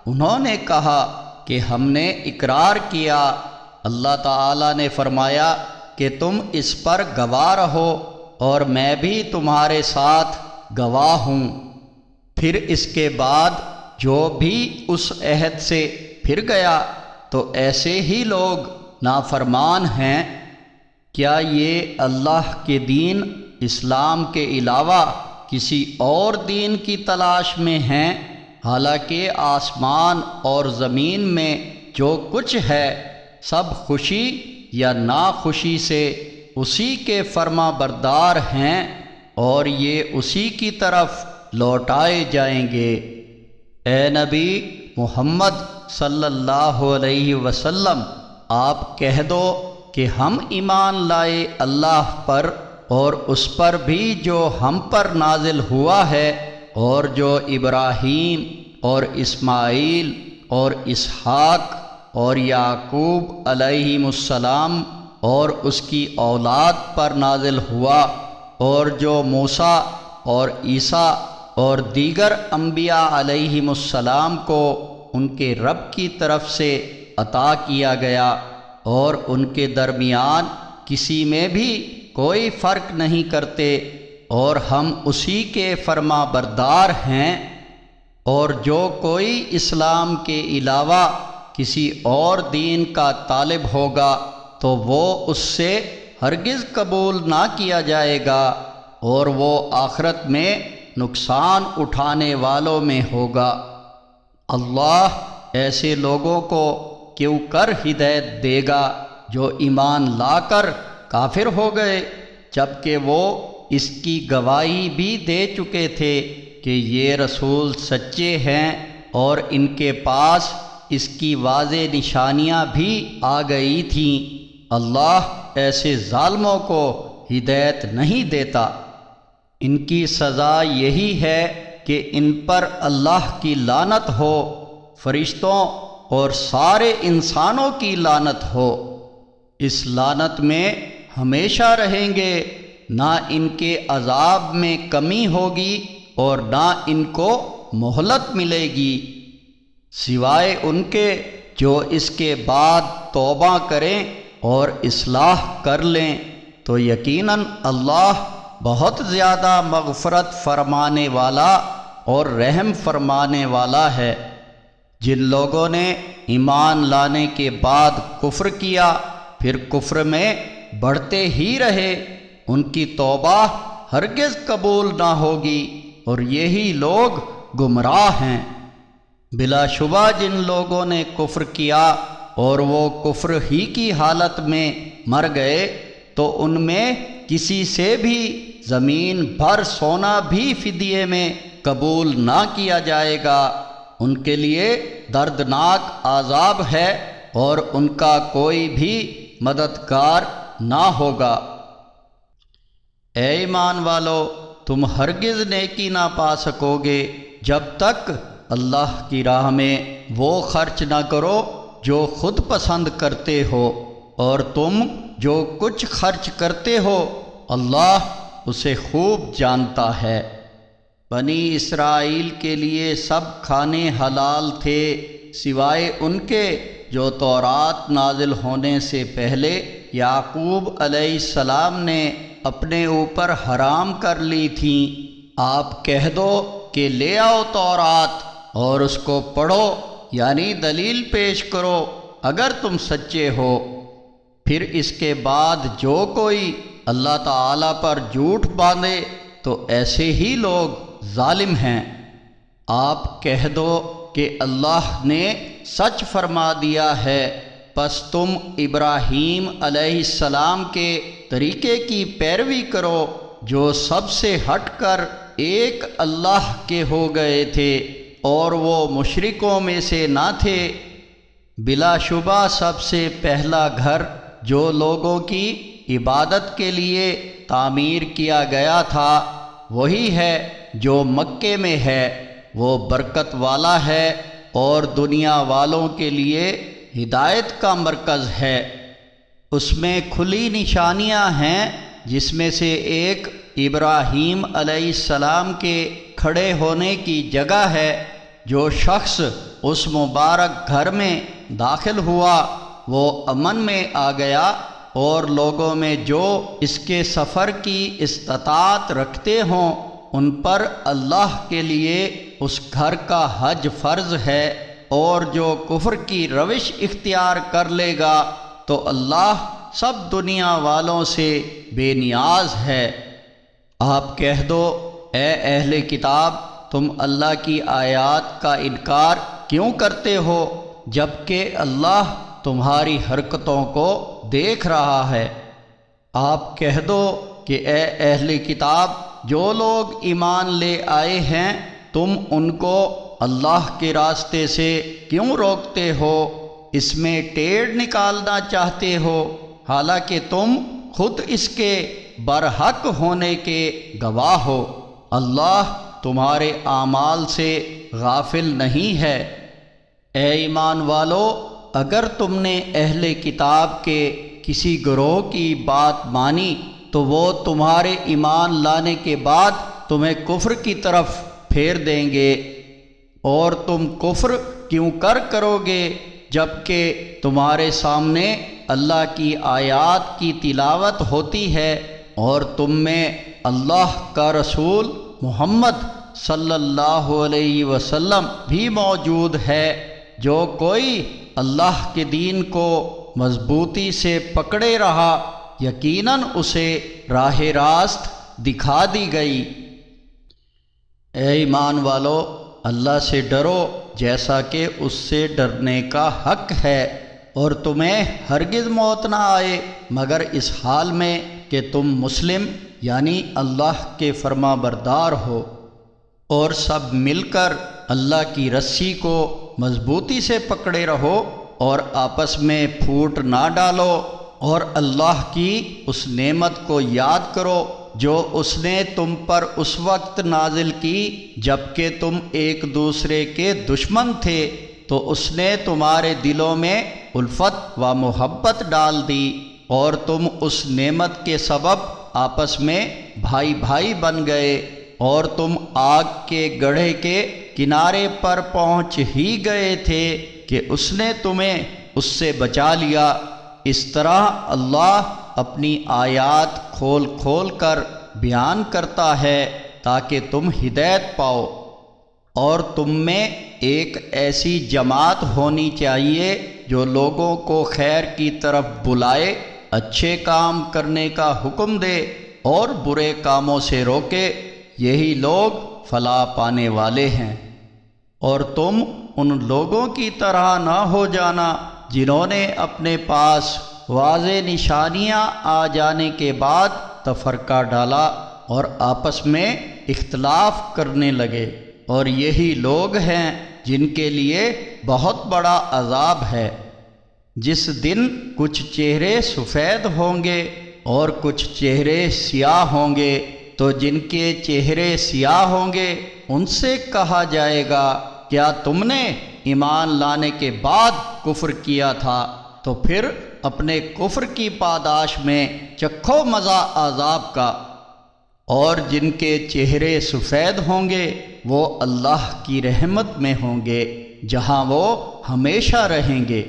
انہوں نے کہا کہ ہم نے اقرار کیا۔ اللہ تعالیٰ نے فرمایا کہ تم اس پر گواہ رہو اور میں بھی تمہارے ساتھ گواہ ہوں۔ پھر اس کے بعد جو بھی اس عہد سے پھر گیا تو ایسے ہی لوگ نافرمان ہیں۔ کیا یہ اللہ کے دین اسلام کے علاوہ کسی اور دین کی تلاش میں ہیں؟ حالانکہ آسمان اور زمین میں جو کچھ ہے سب خوشی یا ناخوشی سے اسی کے فرما بردار ہیں، اور یہ اسی کی طرف لوٹائے جائیں گے۔ اے نبی محمد صلی اللہ علیہ وسلم، آپ کہہ دو کہ ہم ایمان لائے اللہ پر اور اس پر بھی جو ہم پر نازل ہوا ہے، اور جو ابراہیم اور اسماعیل اور اسحاق اور یعقوب علیہم السلام اور اس کی اولاد پر نازل ہوا، اور جو موسیٰ اور عیسیٰ اور دیگر انبیاء علیہم السلام کو ان کے رب کی طرف سے عطا کیا گیا، اور ان کے درمیان کسی میں بھی کوئی فرق نہیں کرتے، اور ہم اسی کے فرما بردار ہیں۔ اور جو کوئی اسلام کے علاوہ کسی اور دین کا طالب ہوگا تو وہ اس سے ہرگز قبول نہ کیا جائے گا، اور وہ آخرت میں نقصان اٹھانے والوں میں ہوگا۔ اللہ ایسے لوگوں کو کیوں کر ہدایت دے گا جو ایمان لا کر کافر ہو گئے، جبکہ وہ اس کی گواہی بھی دے چکے تھے کہ یہ رسول سچے ہیں، اور ان کے پاس اس کی واضح نشانیاں بھی آ گئی تھیں۔ اللہ ایسے ظالموں کو ہدایت نہیں دیتا۔ ان کی سزا یہی ہے کہ ان پر اللہ کی لعنت ہو، فرشتوں اور سارے انسانوں کی لعنت ہو۔ اس لعنت میں ہمیشہ رہیں گے، نہ ان کے عذاب میں کمی ہوگی اور نہ ان کو مہلت ملے گی، سوائے ان کے جو اس کے بعد توبہ کریں اور اصلاح کر لیں، تو یقیناً اللہ بہت زیادہ مغفرت فرمانے والا اور رحم فرمانے والا ہے۔ جن لوگوں نے ایمان لانے کے بعد کفر کیا پھر کفر میں بڑھتے ہی رہے، ان کی توبہ ہرگز قبول نہ ہوگی اور یہی لوگ گمراہ ہیں۔ بلا شبہ جن لوگوں نے کفر کیا اور وہ کفر ہی کی حالت میں مر گئے تو ان میں کسی سے بھی زمین بھر سونا بھی فدیے میں قبول نہ کیا جائے گا، ان کے لیے دردناک عذاب ہے اور ان کا کوئی بھی مددگار نہ ہوگا۔ اے ایمان والو، تم ہرگز نیکی نہ پا سکو گے جب تک اللہ کی راہ میں وہ خرچ نہ کرو جو خود پسند کرتے ہو، اور تم جو کچھ خرچ کرتے ہو اللہ اسے خوب جانتا ہے۔ بنی اسرائیل کے لیے سب کھانے حلال تھے سوائے ان کے جو تورات نازل ہونے سے پہلے یعقوب علیہ السلام نے اپنے اوپر حرام کر لی تھیں۔ آپ کہہ دو کہ لے آؤ تورات اور اس کو پڑھو، یعنی دلیل پیش کرو اگر تم سچے ہو۔ پھر اس کے بعد جو کوئی اللہ تعالیٰ پر جھوٹ باندھے تو ایسے ہی لوگ ظالم ہیں۔ آپ کہہ دو کہ اللہ نے سچ فرما دیا ہے، پس تم ابراہیم علیہ السلام کے طریقے کی پیروی کرو جو سب سے ہٹ کر ایک اللہ کے ہو گئے تھے اور وہ مشرکوں میں سے نہ تھے۔ بلا شبہ سب سے پہلا گھر جو لوگوں کی عبادت کے لیے تعمیر کیا گیا تھا وہی ہے جو مکے میں ہے، وہ برکت والا ہے اور دنیا والوں کے لیے ہدایت کا مرکز ہے۔ اس میں کھلی نشانیاں ہیں، جس میں سے ایک ابراہیم علیہ السلام کے کھڑے ہونے کی جگہ ہے۔ جو شخص اس مبارک گھر میں داخل ہوا وہ امن میں آ گیا، اور لوگوں میں جو اس کے سفر کی استطاعت رکھتے ہوں ان پر اللہ کے لیے اس گھر کا حج فرض ہے، اور جو کفر کی روش اختیار کر لے گا تو اللہ سب دنیا والوں سے بے نیاز ہے۔ آپ کہہ دو اے اہل کتاب، تم اللہ کی آیات کا انکار کیوں کرتے ہو جبکہ اللہ تمہاری حرکتوں کو دیکھ رہا ہے۔ آپ کہہ دو کہ اے اہل کتاب، جو لوگ ایمان لے آئے ہیں تم ان کو اللہ کے راستے سے کیوں روکتے ہو، اس میں ٹیڑھ نکالنا چاہتے ہو، حالانکہ تم خود اس کے برحق ہونے کے گواہ ہو۔ اللہ تمہارے اعمال سے غافل نہیں ہے۔ اے ایمان والو، اگر تم نے اہل کتاب کے کسی گروہ کی بات مانی تو وہ تمہارے ایمان لانے کے بعد تمہیں کفر کی طرف پھیر دیں گے، اور تم کفر کیوں کرو گے جبکہ تمہارے سامنے اللہ کی آیات کی تلاوت ہوتی ہے اور تم میں اللہ کا رسول محمد صلی اللہ علیہ وسلم بھی موجود ہے۔ جو کوئی اللہ کے دین کو مضبوطی سے پکڑے رہا یقیناً اسے راہ راست دکھا دی گئی۔ اے ایمان والو، اللہ سے ڈرو جیسا کہ اس سے ڈرنے کا حق ہے، اور تمہیں ہرگز موت نہ آئے مگر اس حال میں کہ تم مسلم یعنی اللہ کے فرما بردار ہو، اور سب مل کر اللہ کی رسی کو مضبوطی سے پکڑے رہو اور آپس میں پھوٹ نہ ڈالو، اور اللہ کی اس نعمت کو یاد کرو جو اس نے تم پر اس وقت نازل کی جب کہ تم ایک دوسرے کے دشمن تھے، تو اس نے تمہارے دلوں میں الفت و محبت ڈال دی اور تم اس نعمت کے سبب آپس میں بھائی بھائی بن گئے، اور تم آگ کے گڑھے کے کنارے پر پہنچ ہی گئے تھے کہ اس نے تمہیں اس سے بچا لیا۔ اس طرح اللہ اپنی آیات کھول کھول کر بیان کرتا ہے تاکہ تم ہدایت پاؤ، اور تم میں ایک ایسی جماعت ہونی چاہیے جو لوگوں کو خیر کی طرف بلائے، اچھے کام کرنے کا حکم دے اور برے کاموں سے روکے، یہی لوگ فلاح پانے والے ہیں۔ اور تم ان لوگوں کی طرح نہ ہو جانا جنہوں نے اپنے پاس واضح نشانیاں آ جانے کے بعد تفرقہ ڈالا اور آپس میں اختلاف کرنے لگے، اور یہی لوگ ہیں جن کے لیے بہت بڑا عذاب ہے۔ جس دن کچھ چہرے سفید ہوں گے اور کچھ چہرے سیاہ ہوں گے، تو جن کے چہرے سیاہ ہوں گے ان سے کہا جائے گا کیا تم نے ایمان لانے کے بعد کفر کیا تھا؟ تو پھر اپنے کفر کی پاداش میں چکھو مزہ عذاب کا۔ اور جن کے چہرے سفید ہوں گے وہ اللہ کی رحمت میں ہوں گے جہاں وہ ہمیشہ رہیں گے۔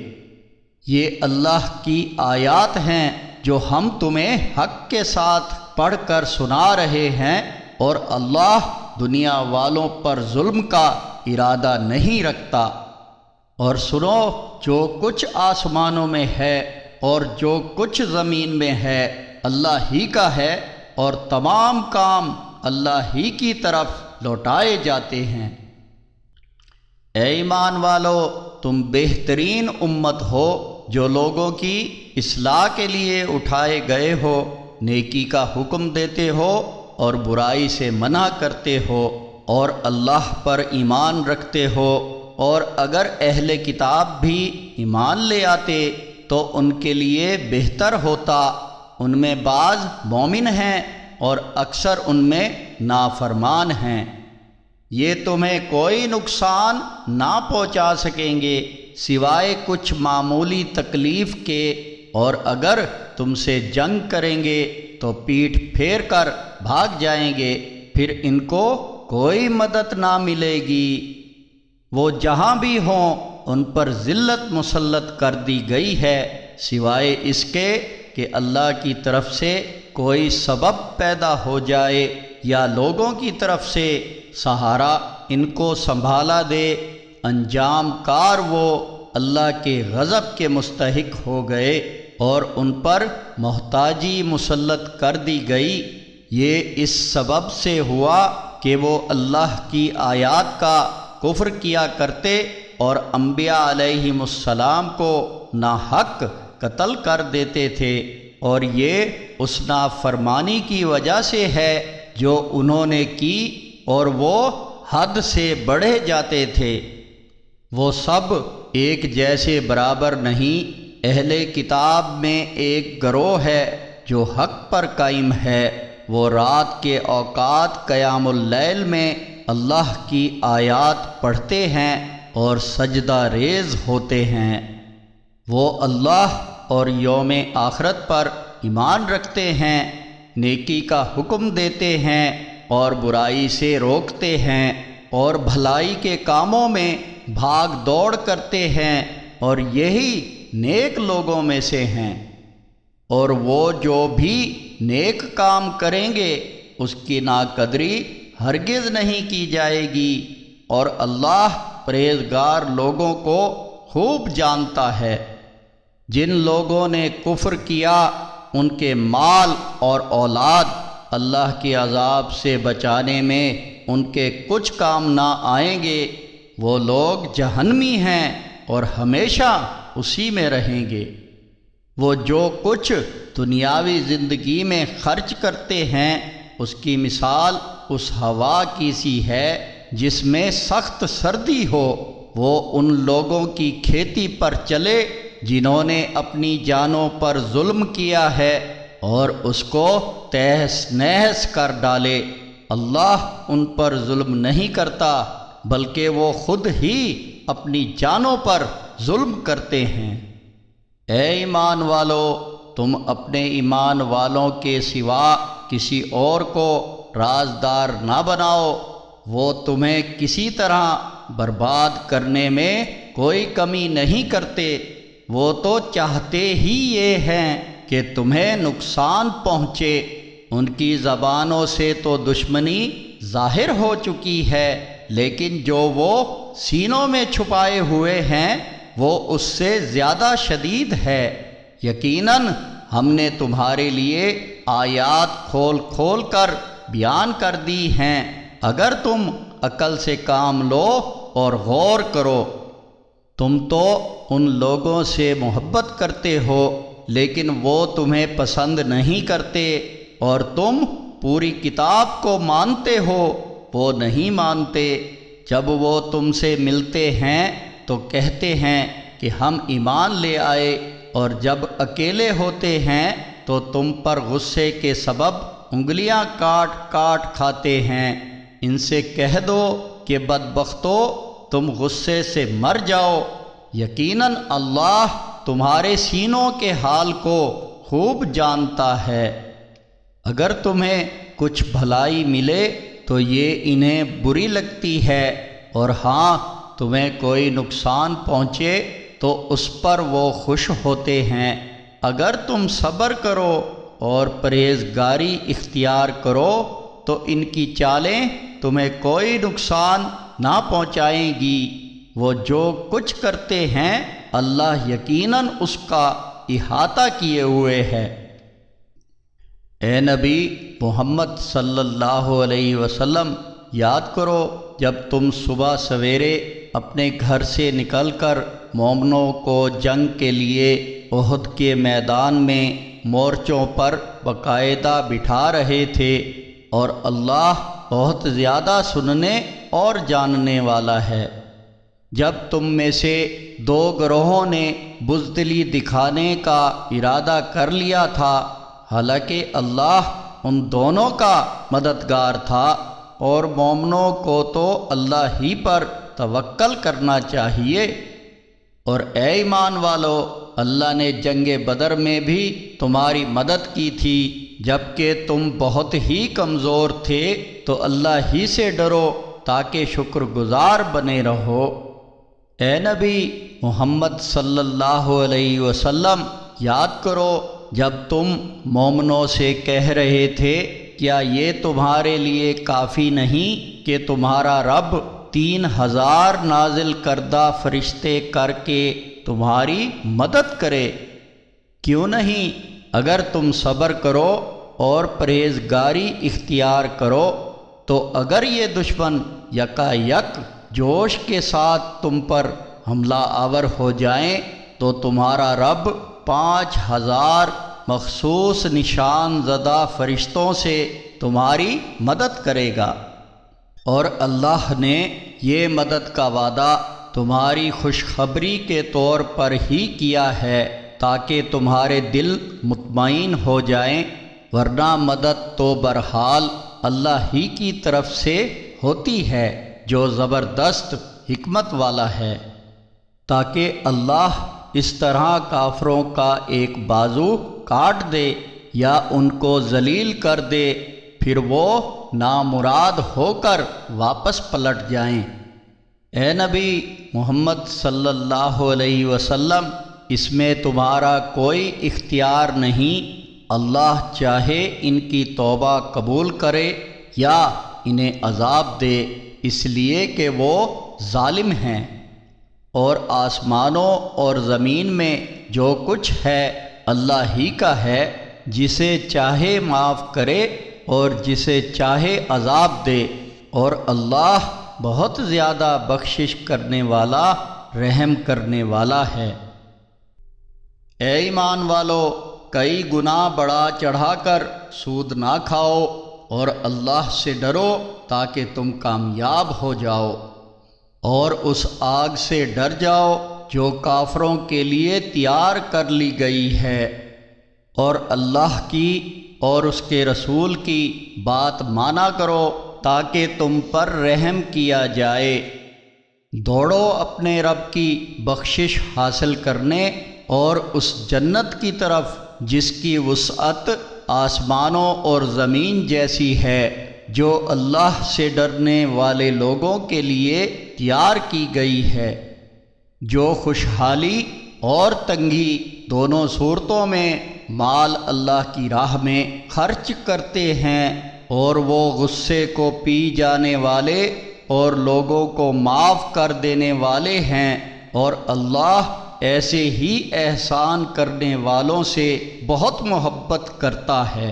یہ اللہ کی آیات ہیں جو ہم تمہیں حق کے ساتھ پڑھ کر سنا رہے ہیں، اور اللہ دنیا والوں پر ظلم کا ارادہ نہیں رکھتا۔ اور سنو، جو کچھ آسمانوں میں ہے اور جو کچھ زمین میں ہے اللہ ہی کا ہے، اور تمام کام اللہ ہی کی طرف لوٹائے جاتے ہیں۔ اے ایمان والو، تم بہترین امت ہو جو لوگوں کی اصلاح کے لیے اٹھائے گئے ہو، نیکی کا حکم دیتے ہو اور برائی سے منع کرتے ہو، اور اللہ پر ایمان رکھتے ہو۔ اور اگر اہل کتاب بھی ایمان لے آتے تو ان کے لیے بہتر ہوتا، ان میں بعض مومن ہیں اور اکثر ان میں نافرمان ہیں۔ یہ تمہیں کوئی نقصان نہ پہنچا سکیں گے سوائے کچھ معمولی تکلیف کے، اور اگر تم سے جنگ کریں گے تو پیٹھ پھیر کر بھاگ جائیں گے، پھر ان کو کوئی مدد نہ ملے گی۔ وہ جہاں بھی ہوں ان پر ذلت مسلط کر دی گئی ہے، سوائے اس کے کہ اللہ کی طرف سے کوئی سبب پیدا ہو جائے یا لوگوں کی طرف سے سہارا ان کو سنبھالا دے۔ انجام کار وہ اللہ کے غضب کے مستحق ہو گئے اور ان پر محتاجی مسلط کر دی گئی۔ یہ اس سبب سے ہوا کہ وہ اللہ کی آیات کا کفر کیا کرتے اور انبیاء علیہم السلام کو ناحق قتل کر دیتے تھے، اور یہ اس نافرمانی کی وجہ سے ہے جو انہوں نے کی، اور وہ حد سے بڑھے جاتے تھے۔ وہ سب ایک جیسے برابر نہیں۔ اہل کتاب میں ایک گروہ ہے جو حق پر قائم ہے، وہ رات کے اوقات قیام اللیل میں اللہ کی آیات پڑھتے ہیں اور سجدہ ریز ہوتے ہیں۔ وہ اللہ اور یوم آخرت پر ایمان رکھتے ہیں، نیکی کا حکم دیتے ہیں اور برائی سے روکتے ہیں، اور بھلائی کے کاموں میں بھاگ دوڑ کرتے ہیں، اور یہی نیک لوگوں میں سے ہیں۔ اور وہ جو بھی نیک کام کریں گے اس کی ناقدری ہرگز نہیں کی جائے گی، اور اللہ پرہیزگار لوگوں کو خوب جانتا ہے۔ جن لوگوں نے کفر کیا ان کے مال اور اولاد اللہ کے عذاب سے بچانے میں ان کے کچھ کام نہ آئیں گے، وہ لوگ جہنمی ہیں اور ہمیشہ اسی میں رہیں گے۔ وہ جو کچھ دنیاوی زندگی میں خرچ کرتے ہیں اس کی مثال اس ہوا کی سی ہے جس میں سخت سردی ہو، وہ ان لوگوں کی کھیتی پر چلے جنہوں نے اپنی جانوں پر ظلم کیا ہے اور اس کو تہس نہس کر ڈالے۔ اللہ ان پر ظلم نہیں کرتا بلکہ وہ خود ہی اپنی جانوں پر ظلم کرتے ہیں۔ اے ایمان والو، تم اپنے ایمان والوں کے سوا کسی اور کو رازدار نہ بناؤ، وہ تمہیں کسی طرح برباد کرنے میں کوئی کمی نہیں کرتے، وہ تو چاہتے ہی یہ ہیں کہ تمہیں نقصان پہنچے۔ ان کی زبانوں سے تو دشمنی ظاہر ہو چکی ہے، لیکن جو وہ سینوں میں چھپائے ہوئے ہیں وہ اس سے زیادہ شدید ہے۔ یقیناً ہم نے تمہارے لیے آیات کھول کھول کر بیان کر دی ہیں، اگر تم عقل سے کام لو اور غور کرو۔ تم تو ان لوگوں سے محبت کرتے ہو لیکن وہ تمہیں پسند نہیں کرتے، اور تم پوری کتاب کو مانتے ہو، وہ نہیں مانتے۔ جب وہ تم سے ملتے ہیں تو کہتے ہیں کہ ہم ایمان لے آئے، اور جب اکیلے ہوتے ہیں تو تم پر غصے کے سبب انگلیاں کاٹ کاٹ کھاتے ہیں۔ ان سے کہہ دو کہ بدبختو، تم غصے سے مر جاؤ، یقیناً اللہ تمہارے سینوں کے حال کو خوب جانتا ہے۔ اگر تمہیں کچھ بھلائی ملے تو یہ انہیں بری لگتی ہے، اور ہاں تمہیں کوئی نقصان پہنچے تو اس پر وہ خوش ہوتے ہیں۔ اگر تم صبر کرو اور پرہیزگاری اختیار کرو تو ان کی چالیں تمہیں کوئی نقصان نہ پہنچائیں گی۔ وہ جو کچھ کرتے ہیں اللہ یقیناً اس کا احاطہ کیے ہوئے ہے۔ اے نبی محمد صلی اللہ علیہ وسلم، یاد کرو جب تم صبح سویرے اپنے گھر سے نکل کر مومنوں کو جنگ کے لیے احد کے میدان میں مورچوں پر باقاعدہ بٹھا رہے تھے، اور اللہ بہت زیادہ سننے اور جاننے والا ہے۔ جب تم میں سے دو گروہوں نے بزدلی دکھانے کا ارادہ کر لیا تھا، حالانکہ اللہ ان دونوں کا مددگار تھا، اور مومنوں کو تو اللہ ہی پر توکل کرنا چاہیے۔ اور اے ایمان والو، اللہ نے جنگ بدر میں بھی تمہاری مدد کی تھی جبکہ تم بہت ہی کمزور تھے، تو اللہ ہی سے ڈرو تاکہ شکر گزار بنے رہو۔ اے نبی محمد صلی اللہ علیہ وسلم، یاد کرو جب تم مومنوں سے کہہ رہے تھے کیا یہ تمہارے لیے کافی نہیں کہ تمہارا رب 3000 نازل کردہ فرشتے کر کے تمہاری مدد کرے؟ کیوں نہیں؟ اگر تم صبر کرو اور پرہیزگاری اختیار کرو تو اگر یہ دشمن یکا یک جوش کے ساتھ تم پر حملہ آور ہو جائیں تو تمہارا رب 5000 مخصوص نشان زدہ فرشتوں سے تمہاری مدد کرے گا، اور اللہ نے یہ مدد کا وعدہ تمہاری خوشخبری کے طور پر ہی کیا ہے تاکہ تمہارے دل مطمئن ہو جائیں، ورنہ مدد تو بہرحال اللہ ہی کی طرف سے ہوتی ہے جو زبردست حکمت والا ہے، تاکہ اللہ اس طرح کافروں کا ایک بازو کاٹ دے یا ان کو ذلیل کر دے، پھر وہ نامراد ہو کر واپس پلٹ جائیں۔ اے نبی محمد صلی اللہ علیہ وسلم، اس میں تمہارا کوئی اختیار نہیں، اللہ چاہے ان کی توبہ قبول کرے یا انہیں عذاب دے، اس لیے کہ وہ ظالم ہیں۔ اور آسمانوں اور زمین میں جو کچھ ہے اللہ ہی کا ہے، جسے چاہے معاف کرے اور جسے چاہے عذاب دے، اور اللہ بہت زیادہ بخشش کرنے والا، رحم کرنے والا ہے۔ اے ایمان والو، کئی گناہ بڑھا چڑھا کر سود نہ کھاؤ، اور اللہ سے ڈرو تاکہ تم کامیاب ہو جاؤ، اور اس آگ سے ڈر جاؤ جو کافروں کے لیے تیار کر لی گئی ہے، اور اللہ کی اور اس کے رسول کی بات مانا کرو تاکہ تم پر رحم کیا جائے۔ دوڑو اپنے رب کی بخشش حاصل کرنے اور اس جنت کی طرف جس کی وسعت آسمانوں اور زمین جیسی ہے، جو اللہ سے ڈرنے والے لوگوں کے لیے تیار کی گئی ہے، جو خوشحالی اور تنگی دونوں صورتوں میں مال اللہ کی راہ میں خرچ کرتے ہیں، اور وہ غصے کو پی جانے والے اور لوگوں کو معاف کر دینے والے ہیں، اور اللہ ایسے ہی احسان کرنے والوں سے بہت محبت کرتا ہے۔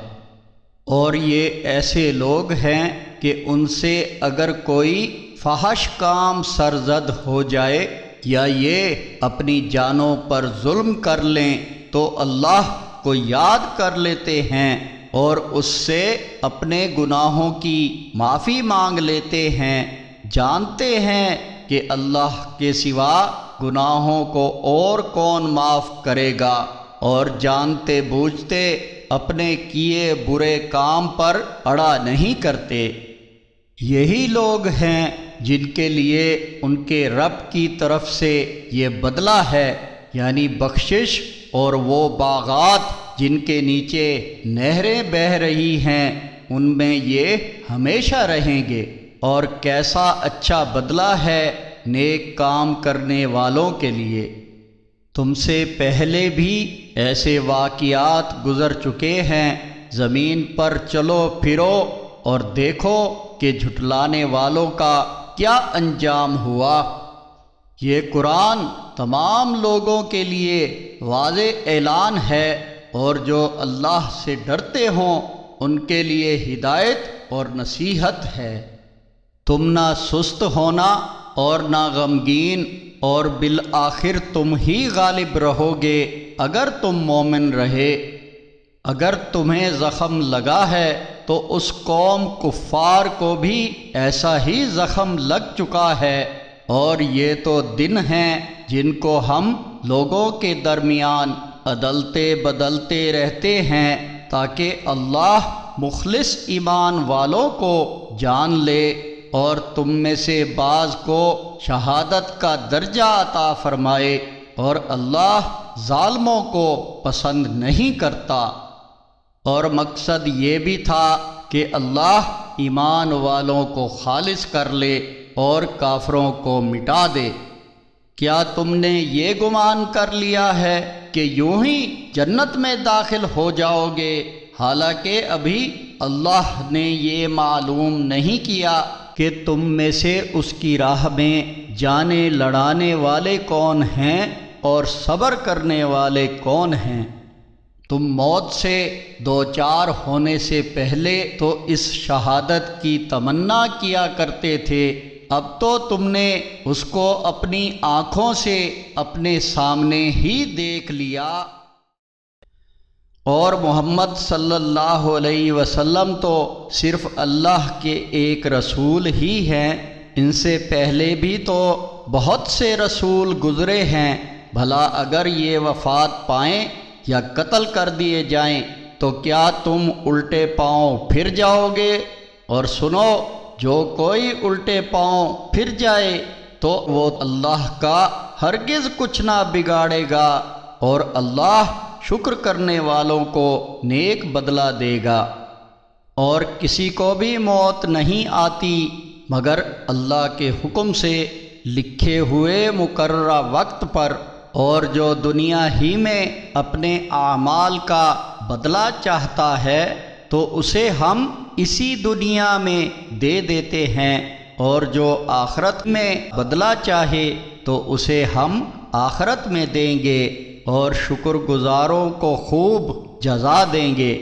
اور یہ ایسے لوگ ہیں کہ ان سے اگر کوئی فحش کام سرزد ہو جائے یا یہ اپنی جانوں پر ظلم کر لیں تو اللہ کو یاد کر لیتے ہیں اور اس سے اپنے گناہوں کی معافی مانگ لیتے ہیں، جانتے ہیں کہ اللہ کے سوا گناہوں کو اور کون معاف کرے گا، اور جانتے بوجھتے اپنے کیے برے کام پر اڑا نہیں کرتے۔ یہی لوگ ہیں جن کے لیے ان کے رب کی طرف سے یہ بدلہ ہے، یعنی بخشش، اور وہ باغات جن کے نیچے نہریں بہہ رہی ہیں ان میں یہ ہمیشہ رہیں گے، اور کیسا اچھا بدلہ ہے نیک کام کرنے والوں کے لیے۔ تم سے پہلے بھی ایسے واقعات گزر چکے ہیں، زمین پر چلو پھرو اور دیکھو کہ جھٹلانے والوں کا کیا انجام ہوا۔ یہ قرآن تمام لوگوں کے لیے واضح اعلان ہے، اور جو اللہ سے ڈرتے ہوں ان کے لیے ہدایت اور نصیحت ہے۔ تم نہ سست ہونا اور نہ غمگین، اور بالآخر تم ہی غالب رہو گے اگر تم مومن رہے۔ اگر تمہیں زخم لگا ہے تو اس قوم کفار کو بھی ایسا ہی زخم لگ چکا ہے، اور یہ تو دن ہیں جن کو ہم لوگوں کے درمیان عدلتے بدلتے رہتے ہیں تاکہ اللہ مخلص ایمان والوں کو جان لے اور تم میں سے بعض کو شہادت کا درجہ عطا فرمائے، اور اللہ ظالموں کو پسند نہیں کرتا۔ اور مقصد یہ بھی تھا کہ اللہ ایمان والوں کو خالص کر لے اور کافروں کو مٹا دے۔ کیا تم نے یہ گمان کر لیا ہے کہ یوں ہی جنت میں داخل ہو جاؤ گے، حالانکہ ابھی اللہ نے یہ معلوم نہیں کیا کہ تم میں سے اس کی راہ میں جانیں لڑانے والے کون ہیں اور صبر کرنے والے کون ہیں۔ تم موت سے دوچار ہونے سے پہلے تو اس شہادت کی تمنا کیا کرتے تھے، اب تو تم نے اس کو اپنی آنکھوں سے اپنے سامنے ہی دیکھ لیا۔ اور محمد صلی اللہ علیہ وسلم تو صرف اللہ کے ایک رسول ہی ہیں، ان سے پہلے بھی تو بہت سے رسول گزرے ہیں، بھلا اگر یہ وفات پائیں یا قتل کر دیے جائیں تو کیا تم الٹے پاؤں پھر جاؤ گے؟ اور سنو، جو کوئی الٹے پاؤں پھر جائے تو وہ اللہ کا ہرگز کچھ نہ بگاڑے گا، اور اللہ شکر کرنے والوں کو نیک بدلہ دے گا۔ اور کسی کو بھی موت نہیں آتی مگر اللہ کے حکم سے لکھے ہوئے مقررہ وقت پر، اور جو دنیا ہی میں اپنے اعمال کا بدلہ چاہتا ہے تو اسے ہم اسی دنیا میں دے دیتے ہیں، اور جو آخرت میں بدلہ چاہے تو اسے ہم آخرت میں دیں گے، اور شکر گزاروں کو خوب جزا دیں گے۔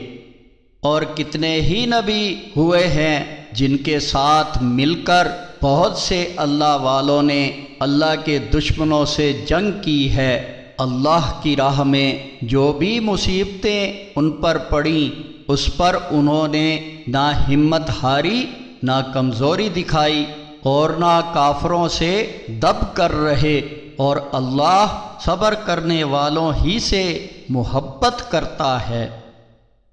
اور کتنے ہی نبی ہوئے ہیں جن کے ساتھ مل کر بہت سے اللہ والوں نے اللہ کے دشمنوں سے جنگ کی ہے۔ اللہ کی راہ میں جو بھی مصیبتیں ان پر پڑیں اس پر انہوں نے نہ ہمت ہاری، نہ کمزوری دکھائی، اور نہ کافروں سے دب کر رہے، اور اللہ صبر کرنے والوں ہی سے محبت کرتا ہے۔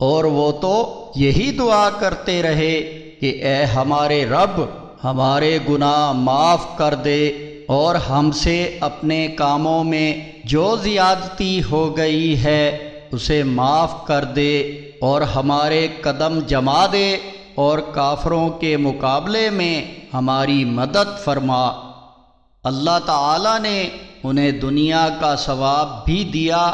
اور وہ تو یہی دعا کرتے رہے کہ اے ہمارے رب، ہمارے گناہ معاف کر دے اور ہم سے اپنے کاموں میں جو زیادتی ہو گئی ہے اسے معاف کر دے اور ہمارے قدم جما دے اور کافروں کے مقابلے میں ہماری مدد فرما۔ اللہ تعالیٰ نے انہیں دنیا کا ثواب بھی دیا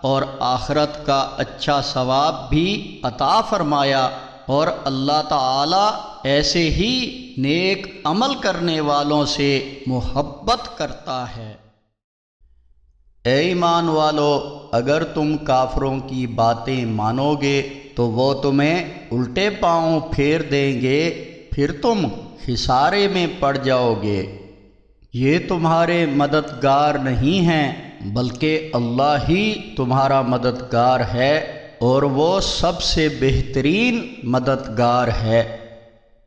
اور آخرت کا اچھا ثواب بھی عطا فرمایا، اور اللہ تعالیٰ ایسے ہی نیک عمل کرنے والوں سے محبت کرتا ہے۔ اے ایمان والو، اگر تم کافروں کی باتیں مانو گے تو وہ تمہیں الٹے پاؤں پھیر دیں گے، پھر تم خسارے میں پڑ جاؤ گے۔ یہ تمہارے مددگار نہیں ہیں بلکہ اللہ ہی تمہارا مددگار ہے، اور وہ سب سے بہترین مددگار ہے۔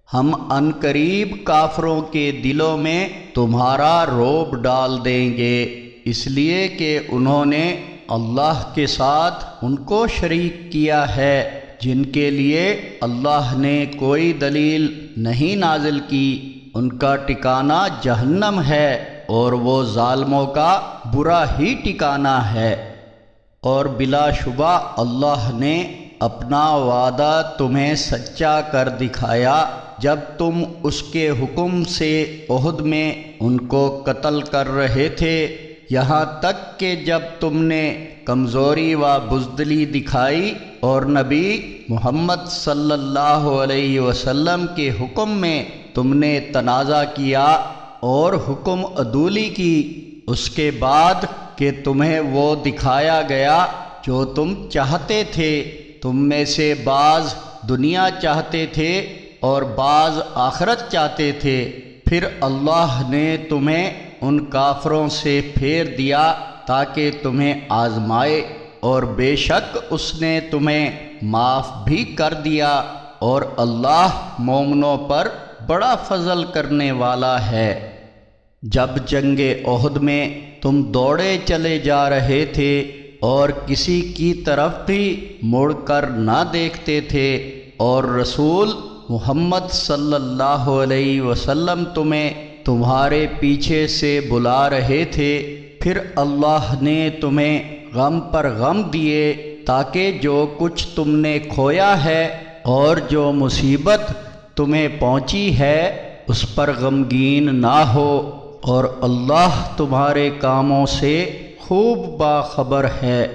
ہم عنقریب کافروں کے دلوں میں تمہارا رعب ڈال دیں گے، اس لیے کہ انہوں نے اللہ کے ساتھ ان کو شریک کیا ہے جن کے لیے اللہ نے کوئی دلیل نہیں نازل کی۔ ان کا ٹھکانہ جہنم ہے اور وہ ظالموں کا برا ہی ٹھکانہ ہے۔ اور بلا شبہ اللہ نے اپنا وعدہ تمہیں سچا کر دکھایا جب تم اس کے حکم سے عہد میں ان کو قتل کر رہے تھے، یہاں تک کہ جب تم نے کمزوری و بزدلی دکھائی اور نبی محمد صلی اللہ علیہ وسلم کے حکم میں تم نے تنازع کیا اور حکم عدولی کی، اس کے بعد کہ تمہیں وہ دکھایا گیا جو تم چاہتے تھے۔ تم میں سے بعض دنیا چاہتے تھے اور بعض آخرت چاہتے تھے، پھر اللہ نے تمہیں ان کافروں سے پھیر دیا تاکہ تمہیں آزمائے، اور بے شک اس نے تمہیں معاف بھی کر دیا، اور اللہ مومنوں پر بڑا فضل کرنے والا ہے۔ جب جنگ احد میں تم دوڑے چلے جا رہے تھے اور کسی کی طرف بھی مڑ کر نہ دیکھتے تھے، اور رسول محمد صلی اللہ علیہ وسلم تمہیں تمہارے پیچھے سے بلا رہے تھے، پھر اللہ نے تمہیں غم پر غم دیے تاکہ جو کچھ تم نے کھویا ہے اور جو مصیبت تمہیں پہنچی ہے اس پر غمگین نہ ہو، اور اللہ تمہارے کاموں سے خوب باخبر ہے۔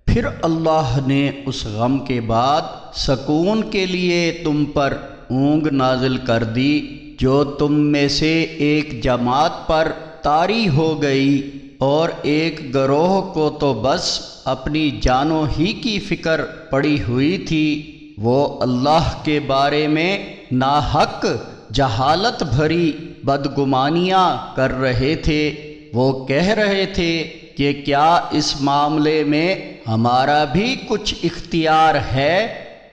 پھر اللہ نے اس غم کے بعد سکون کے لیے تم پر اونگ نازل کر دی، جو تم میں سے ایک جماعت پر طاری ہو گئی، اور ایک گروہ کو تو بس اپنی جانوں ہی کی فکر پڑی ہوئی تھی۔ وہ اللہ کے بارے میں ناحق جہالت بھری بدگمانیاں کر رہے تھے۔ وہ کہہ رہے تھے کہ کیا اس معاملے میں ہمارا بھی کچھ اختیار ہے؟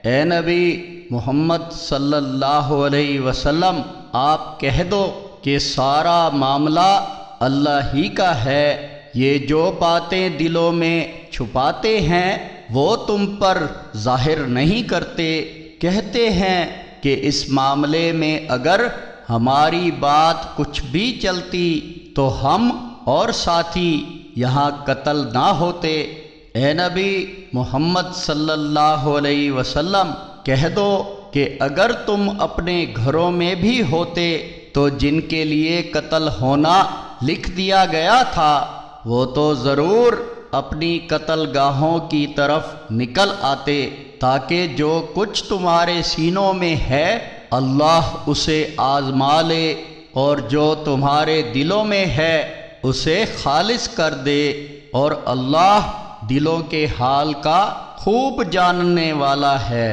اے نبی محمد صلی اللہ علیہ وسلم، آپ کہہ دو کہ سارا معاملہ اللہ ہی کا ہے۔ یہ جو باتیں دلوں میں چھپاتے ہیں وہ تم پر ظاہر نہیں کرتے۔ کہتے ہیں کہ اس معاملے میں اگر ہماری بات کچھ بھی چلتی تو ہم اور ساتھی یہاں قتل نہ ہوتے۔ اے نبی محمد صلی اللہ علیہ وسلم، کہہ دو کہ اگر تم اپنے گھروں میں بھی ہوتے تو جن کے لیے قتل ہونا لکھ دیا گیا تھا وہ تو ضرور اپنی قتل گاہوں کی طرف نکل آتے، تاکہ جو کچھ تمہارے سینوں میں ہے اللہ اسے آزما لے، اور جو تمہارے دلوں میں ہے اسے خالص کر دے، اور اللہ دلوں کے حال کا خوب جاننے والا ہے۔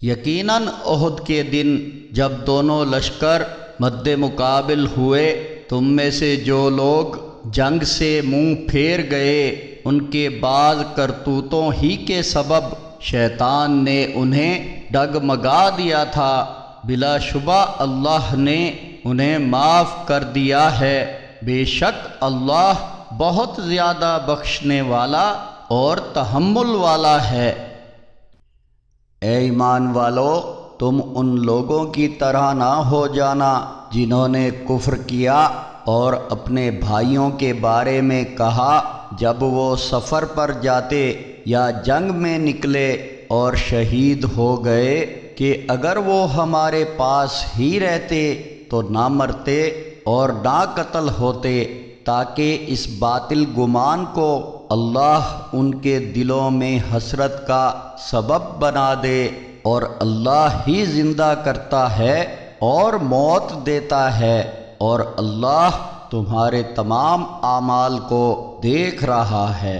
یقیناً احد کے دن جب دونوں لشکر مد مقابل ہوئے، تم میں سے جو لوگ جنگ سے منہ پھیر گئے ان کے بعض کرتوتوں ہی کے سبب شیطان نے انہیں ڈگمگا دیا تھا۔ بلا شبہ اللہ نے انہیں معاف کر دیا ہے، بے شک اللہ بہت زیادہ بخشنے والا اور تحمل والا ہے۔ اے ایمان والو، تم ان لوگوں کی طرح نہ ہو جانا جنہوں نے کفر کیا اور اپنے بھائیوں کے بارے میں کہا جب وہ سفر پر جاتے یا جنگ میں نکلے اور شہید ہو گئے کہ اگر وہ ہمارے پاس ہی رہتے تو نہ مرتے اور نہ قتل ہوتے، تاکہ اس باطل گمان کو اللہ ان کے دلوں میں حسرت کا سبب بنا دے، اور اللہ ہی زندہ کرتا ہے اور موت دیتا ہے، اور اللہ تمہارے تمام اعمال کو دیکھ رہا ہے۔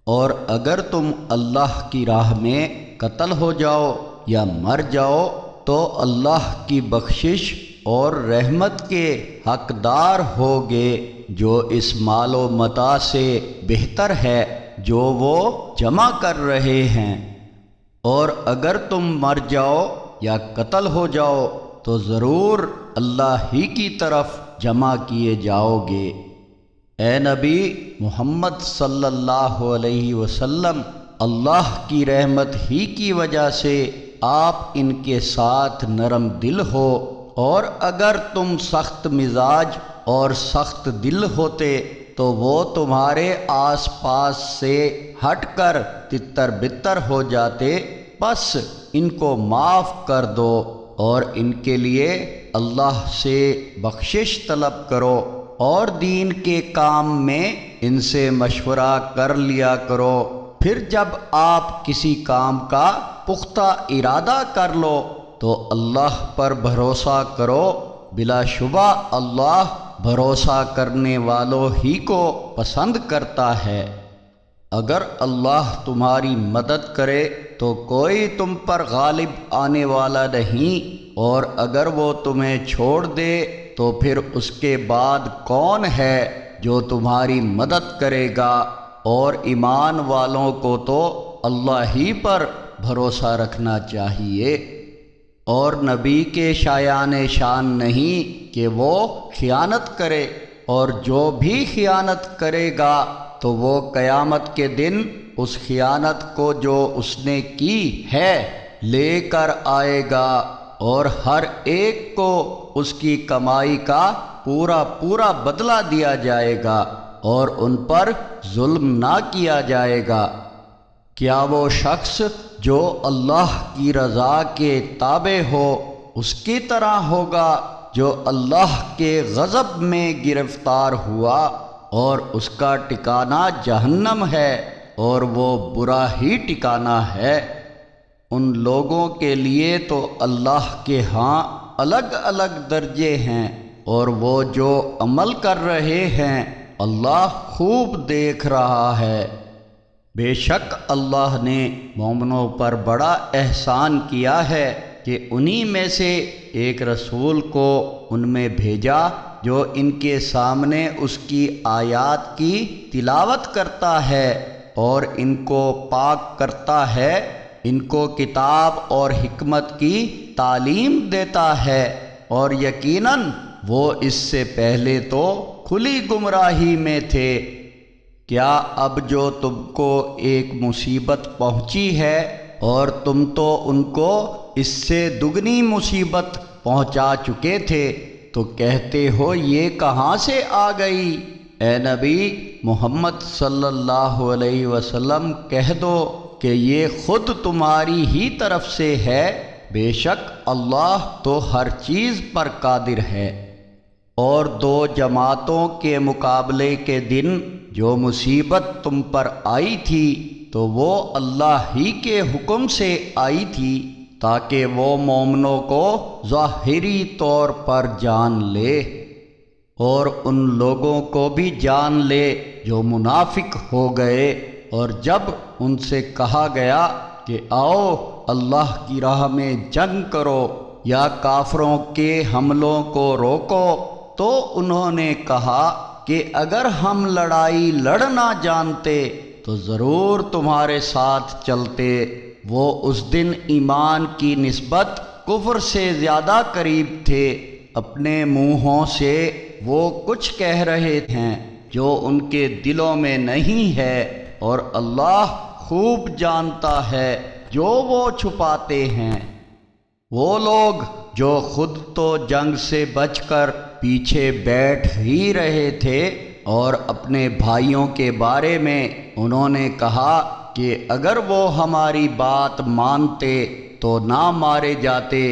اور اگر تم اللہ کی راہ میں قتل ہو جاؤ یا مر جاؤ تو اللہ کی بخشش اور رحمت کے حقدار ہوگے، جو اس مال و متاع سے بہتر ہے جو وہ جمع کر رہے ہیں۔ اور اگر تم مر جاؤ یا قتل ہو جاؤ تو ضرور اللہ ہی کی طرف جمع کیے جاؤ گے۔ اے نبی محمد صلی اللہ علیہ وسلم، اللہ کی رحمت ہی کی وجہ سے آپ ان کے ساتھ نرم دل ہو، اور اگر تم سخت مزاج اور سخت دل ہوتے تو وہ تمہارے آس پاس سے ہٹ کر تتر بتر ہو جاتے، بس ان کو معاف کر دو اور ان کے لیے اللہ سے بخشش طلب کرو، اور دین کے کام میں ان سے مشورہ کر لیا کرو۔ پھر جب آپ کسی کام کا پختہ ارادہ کر لو تو اللہ پر بھروسہ کرو، بلا شبہ اللہ بھروسہ کرنے والوں ہی کو پسند کرتا ہے۔ اگر اللہ تمہاری مدد کرے تو کوئی تم پر غالب آنے والا نہیں، اور اگر وہ تمہیں چھوڑ دے تو پھر اس کے بعد کون ہے جو تمہاری مدد کرے گا؟ اور ایمان والوں کو تو اللہ ہی پر بھروسہ رکھنا چاہیے۔ اور نبی کے شایان شان نہیں کہ وہ خیانت کرے، اور جو بھی خیانت کرے گا تو وہ قیامت کے دن اس خیانت کو جو اس نے کی ہے لے کر آئے گا، اور ہر ایک کو اس کی کمائی کا پورا پورا بدلہ دیا جائے گا، اور ان پر ظلم نہ کیا جائے گا۔ کیا وہ شخص جو اللہ کی رضا کے تابع ہو اس کی طرح ہوگا جو اللہ کے غضب میں گرفتار ہوا، اور اس کا ٹھکانہ جہنم ہے، اور وہ برا ہی ٹھکانہ ہے۔ ان لوگوں کے لیے تو اللہ کے ہاں الگ الگ درجے ہیں، اور وہ جو عمل کر رہے ہیں اللہ خوب دیکھ رہا ہے۔ بے شک اللہ نے مومنوں پر بڑا احسان کیا ہے کہ انہی میں سے ایک رسول کو ان میں بھیجا جو ان کے سامنے اس کی آیات کی تلاوت کرتا ہے اور ان کو پاک کرتا ہے، ان کو کتاب اور حکمت کی تعلیم دیتا ہے، اور یقیناً وہ اس سے پہلے تو کھلی گمراہی میں تھے۔ کیا اب جو تم کو ایک مصیبت پہنچی ہے اور تم تو ان کو اس سے دگنی مصیبت پہنچا چکے تھے تو کہتے ہو یہ کہاں سے آ گئی؟ اے نبی محمد صلی اللہ علیہ وسلم کہہ دو کہ یہ خود تمہاری ہی طرف سے ہے، بے شک اللہ تو ہر چیز پر قادر ہے۔ اور دو جماعتوں کے مقابلے کے دن جو مصیبت تم پر آئی تھی تو وہ اللہ ہی کے حکم سے آئی تھی تاکہ وہ مومنوں کو ظاہری طور پر جان لے، اور ان لوگوں کو بھی جان لے جو منافق ہو گئے۔ اور جب ان سے کہا گیا کہ آؤ اللہ کی راہ میں جنگ کرو یا کافروں کے حملوں کو روکو، تو انہوں نے کہا کہ اگر ہم لڑائی لڑنا جانتے تو ضرور تمہارے ساتھ چلتے۔ وہ اس دن ایمان کی نسبت کفر سے زیادہ قریب تھے، اپنے منہوں سے وہ کچھ کہہ رہے ہیں جو ان کے دلوں میں نہیں ہے، اور اللہ خوب جانتا ہے جو وہ چھپاتے ہیں۔ وہ لوگ جو خود تو جنگ سے بچ کر پیچھے بیٹھ ہی رہے تھے، اور اپنے بھائیوں کے بارے میں انہوں نے کہا کہ اگر وہ ہماری بات مانتے تو نہ مارے جاتے،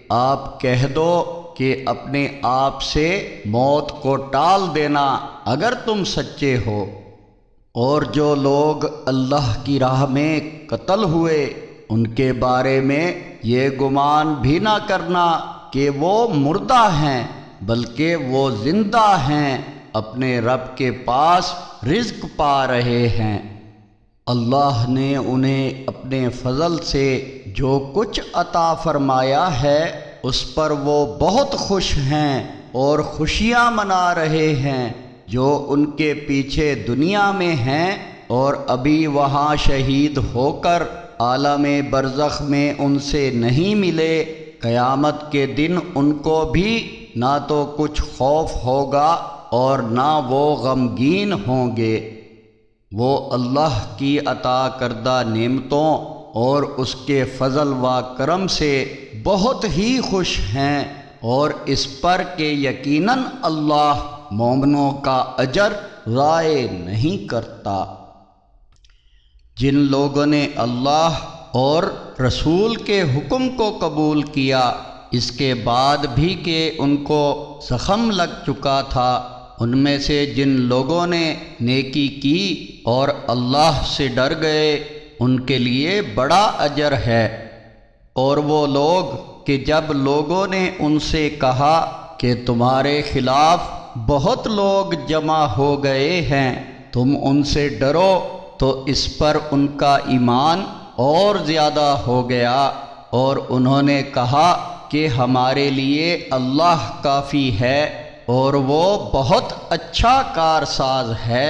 آپ کہہ دو کہ اپنے آپ سے موت کو ٹال دینا اگر تم سچے ہو۔ اور جو لوگ اللہ کی راہ میں قتل ہوئے ان کے بارے میں یہ گمان بھی نہ کرنا کہ وہ مردہ ہیں، بلکہ وہ زندہ ہیں، اپنے رب کے پاس رزق پا رہے ہیں۔ اللہ نے انہیں اپنے فضل سے جو کچھ عطا فرمایا ہے اس پر وہ بہت خوش ہیں اور خوشیاں منا رہے ہیں، جو ان کے پیچھے دنیا میں ہیں اور ابھی وہاں شہید ہو کر عالم برزخ میں ان سے نہیں ملے۔ قیامت کے دن ان کو بھی نہ تو کچھ خوف ہوگا اور نہ وہ غمگین ہوں گے۔ وہ اللہ کی عطا کردہ نعمتوں اور اس کے فضل و کرم سے بہت ہی خوش ہیں، اور اس پر کہ یقیناً اللہ مومنوں کا اجر ضائع نہیں کرتا۔ جن لوگوں نے اللہ اور رسول کے حکم کو قبول کیا اس کے بعد بھی کہ ان کو زخم لگ چکا تھا، ان میں سے جن لوگوں نے نیکی کی اور اللہ سے ڈر گئے ان کے لیے بڑا اجر ہے۔ اور وہ لوگ کہ جب لوگوں نے ان سے کہا کہ تمہارے خلاف بہت لوگ جمع ہو گئے ہیں، تم ان سے ڈرو، تو اس پر ان کا ایمان اور زیادہ ہو گیا، اور انہوں نے کہا کہ ہمارے لیے اللہ کافی ہے اور وہ بہت اچھا کارساز ہے۔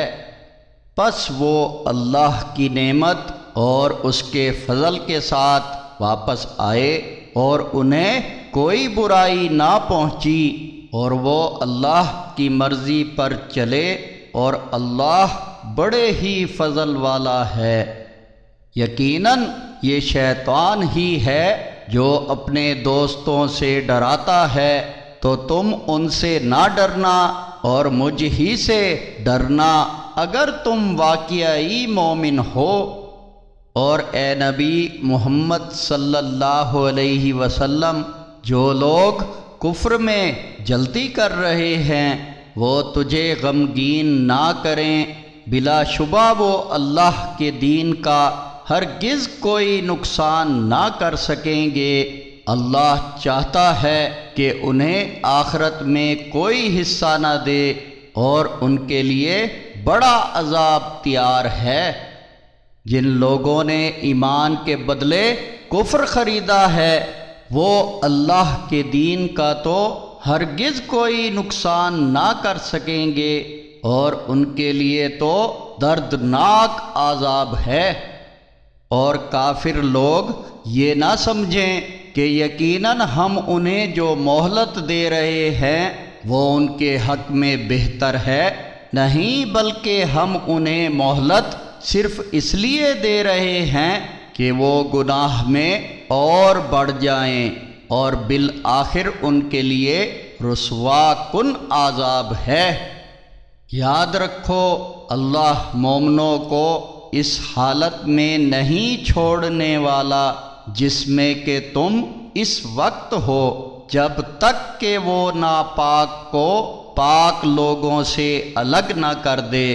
پس وہ اللہ کی نعمت اور اس کے فضل کے ساتھ واپس آئے اور انہیں کوئی برائی نہ پہنچی، اور وہ اللہ کی مرضی پر چلے، اور اللہ بڑے ہی فضل والا ہے۔ یقیناً یہ شیطان ہی ہے جو اپنے دوستوں سے ڈراتا ہے، تو تم ان سے نہ ڈرنا اور مجھ ہی سے ڈرنا اگر تم واقعی مومن ہو۔ اور اے نبی محمد صلی اللہ علیہ وسلم، جو لوگ کفر میں جلدی کر رہے ہیں وہ تجھے غمگین نہ کریں، بلا شبہ وہ اللہ کے دین کا ہرگز کوئی نقصان نہ کر سکیں گے۔ اللہ چاہتا ہے کہ انہیں آخرت میں کوئی حصہ نہ دے، اور ان کے لیے بڑا عذاب تیار ہے۔ جن لوگوں نے ایمان کے بدلے کفر خریدا ہے وہ اللہ کے دین کا تو ہرگز کوئی نقصان نہ کر سکیں گے، اور ان کے لیے تو دردناک عذاب ہے۔ اور کافر لوگ یہ نہ سمجھیں کہ یقیناً ہم انہیں جو مہلت دے رہے ہیں وہ ان کے حق میں بہتر ہے، نہیں بلکہ ہم انہیں مہلت صرف اس لیے دے رہے ہیں کہ وہ گناہ میں اور بڑھ جائیں، اور بالآخر ان کے لیے رسوا کن عذاب ہے۔ یاد رکھو اللہ مومنوں کو اس حالت میں نہیں چھوڑنے والا جس میں کہ تم اس وقت ہو، جب تک کہ وہ ناپاک کو پاک لوگوں سے الگ نہ کر دے،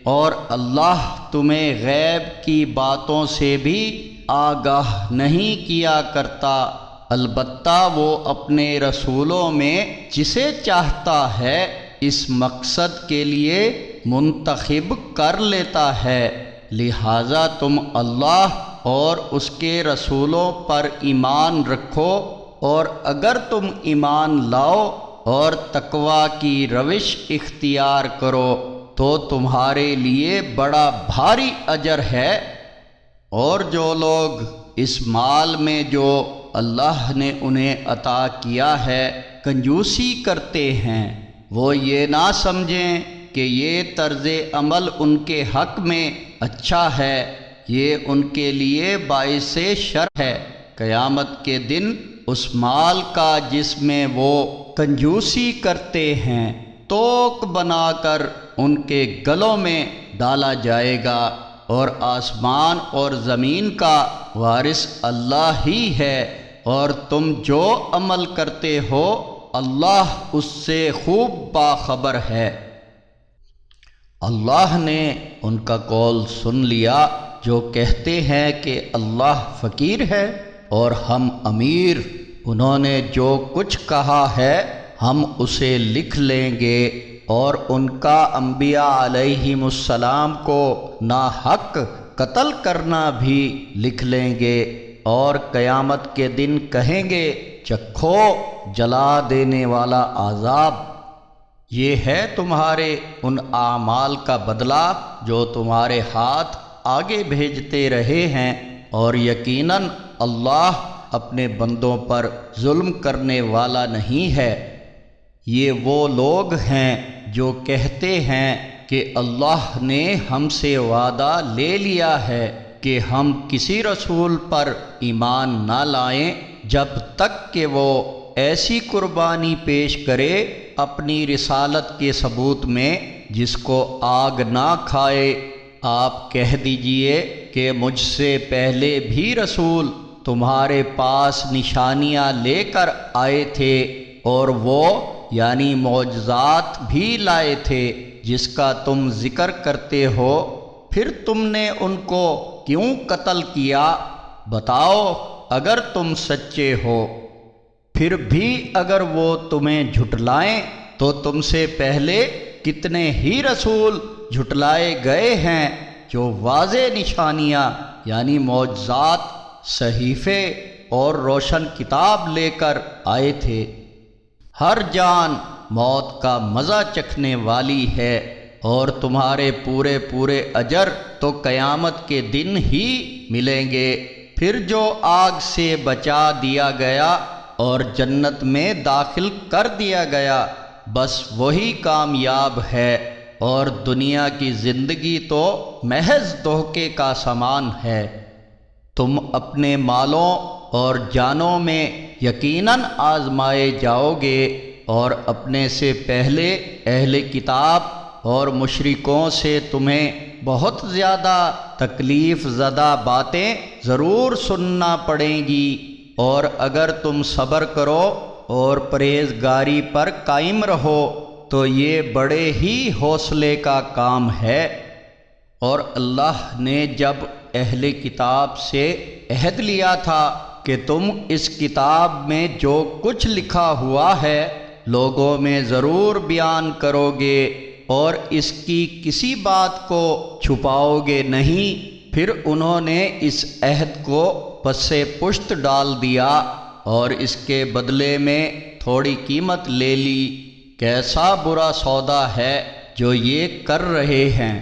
اور اللہ تمہیں غیب کی باتوں سے بھی آگاہ نہیں کیا کرتا، البتہ وہ اپنے رسولوں میں جسے چاہتا ہے اس مقصد کے لیے منتخب کر لیتا ہے، لہذا تم اللہ اور اس کے رسولوں پر ایمان رکھو، اور اگر تم ایمان لاؤ اور تقوی کی روش اختیار کرو تو تمہارے لیے بڑا بھاری اجر ہے۔ اور جو لوگ اس مال میں جو اللہ نے انہیں عطا کیا ہے کنجوسی کرتے ہیں وہ یہ نہ سمجھیں کہ یہ طرز عمل ان کے حق میں اچھا ہے، یہ ان کے لیے باعث شر ہے۔ قیامت کے دن اس مال کا جس میں وہ کنجوسی کرتے ہیں توق بنا کر ان کے گلوں میں ڈالا جائے گا، اور آسمان اور زمین کا وارث اللہ ہی ہے، اور تم جو عمل کرتے ہو اللہ اس سے خوب باخبر ہے۔ اللہ نے ان کا قول سن لیا جو کہتے ہیں کہ اللہ فقیر ہے اور ہم امیر۔ انہوں نے جو کچھ کہا ہے ہم اسے لکھ لیں گے، اور ان کا انبیاء علیہم السلام کو ناحق قتل کرنا بھی لکھ لیں گے، اور قیامت کے دن کہیں گے چکھو جلا دینے والا عذاب۔ یہ ہے تمہارے ان اعمال کا بدلہ جو تمہارے ہاتھ آگے بھیجتے رہے ہیں، اور یقیناً اللہ اپنے بندوں پر ظلم کرنے والا نہیں ہے۔ یہ وہ لوگ ہیں جو کہتے ہیں کہ اللہ نے ہم سے وعدہ لے لیا ہے کہ ہم کسی رسول پر ایمان نہ لائیں جب تک کہ وہ ایسی قربانی پیش کرے اپنی رسالت کے ثبوت میں جس کو آگ نہ کھائے۔ آپ کہہ دیجئے کہ مجھ سے پہلے بھی رسول تمہارے پاس نشانیاں لے کر آئے تھے، اور وہ یعنی معجزات بھی لائے تھے جس کا تم ذکر کرتے ہو، پھر تم نے ان کو کیوں قتل کیا؟ بتاؤ اگر تم سچے ہو۔ پھر بھی اگر وہ تمہیں جھٹلائیں تو تم سے پہلے کتنے ہی رسول جھٹلائے گئے ہیں جو واضح نشانیاں یعنی معجزات، صحیفے اور روشن کتاب لے کر آئے تھے۔ ہر جان موت کا مزہ چکھنے والی ہے، اور تمہارے پورے پورے اجر تو قیامت کے دن ہی ملیں گے۔ پھر جو آگ سے بچا دیا گیا اور جنت میں داخل کر دیا گیا بس وہی کامیاب ہے، اور دنیا کی زندگی تو محض دھوکے کا سامان ہے۔ تم اپنے مالوں اور جانوں میں یقیناً آزمائے جاؤ گے، اور اپنے سے پہلے اہل کتاب اور مشرکوں سے تمہیں بہت زیادہ تکلیف زدہ باتیں ضرور سننا پڑیں گی، اور اگر تم صبر کرو اور پرہیزگاری پر قائم رہو تو یہ بڑے ہی حوصلے کا کام ہے۔ اور اللہ نے جب اہل کتاب سے عہد لیا تھا کہ تم اس کتاب میں جو کچھ لکھا ہوا ہے لوگوں میں ضرور بیان کرو گے، اور اس کی کسی بات کو چھپاؤ گے نہیں، پھر انہوں نے اس عہد کو پس پشت ڈال دیا اور اس کے بدلے میں تھوڑی قیمت لے لی۔ کیسا برا سودا ہے جو یہ کر رہے ہیں۔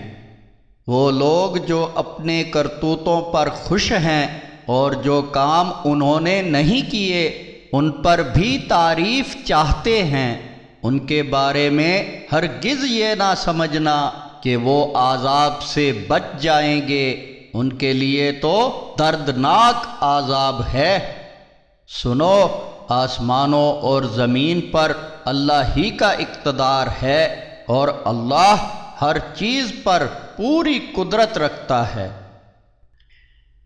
وہ لوگ جو اپنے کرتوتوں پر خوش ہیں اور جو کام انہوں نے نہیں کیے ان پر بھی تعریف چاہتے ہیں، ان کے بارے میں ہرگز یہ نہ سمجھنا کہ وہ عذاب سے بچ جائیں گے، ان کے لیے تو دردناک عذاب ہے۔ سنو، آسمانوں اور زمین پر اللہ ہی کا اقتدار ہے، اور اللہ ہر چیز پر پوری قدرت رکھتا ہے۔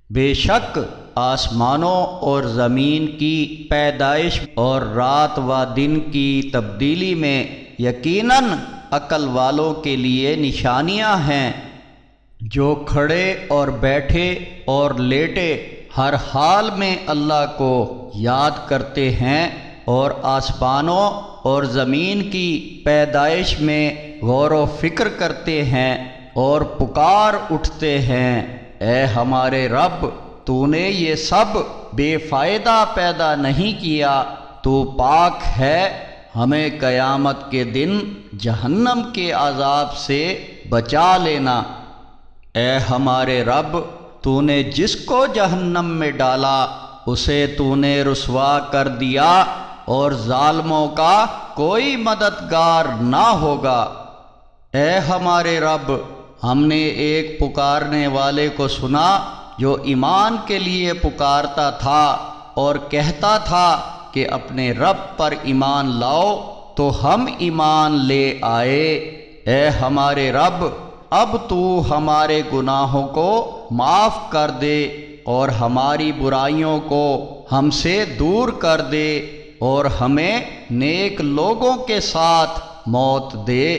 بے شک آسمانوں اور زمین کی پیدائش اور رات و دن کی تبدیلی میں یقیناً عقل والوں کے لیے نشانیاں ہیں، جو کھڑے اور بیٹھے اور لیٹے ہر حال میں اللہ کو یاد کرتے ہیں، اور آسمانوں اور زمین کی پیدائش میں غور و فکر کرتے ہیں اور پکار اٹھتے ہیں، اے ہمارے رب، تو نے یہ سب بے فائدہ پیدا نہیں کیا، تو پاک ہے، ہمیں قیامت کے دن جہنم کے عذاب سے بچا لینا۔ اے ہمارے رب، تو نے جس کو جہنم میں ڈالا اسے تو نے رسوا کر دیا، اور ظالموں کا کوئی مددگار نہ ہوگا۔ اے ہمارے رب، ہم نے ایک پکارنے والے کو سنا جو ایمان کے لیے پکارتا تھا اور کہتا تھا کہ اپنے رب پر ایمان لاؤ، تو ہم ایمان لے آئے۔ اے ہمارے رب، اب تو ہمارے گناہوں کو معاف کر دے اور ہماری برائیوں کو ہم سے دور کر دے اور ہمیں نیک لوگوں کے ساتھ موت دے۔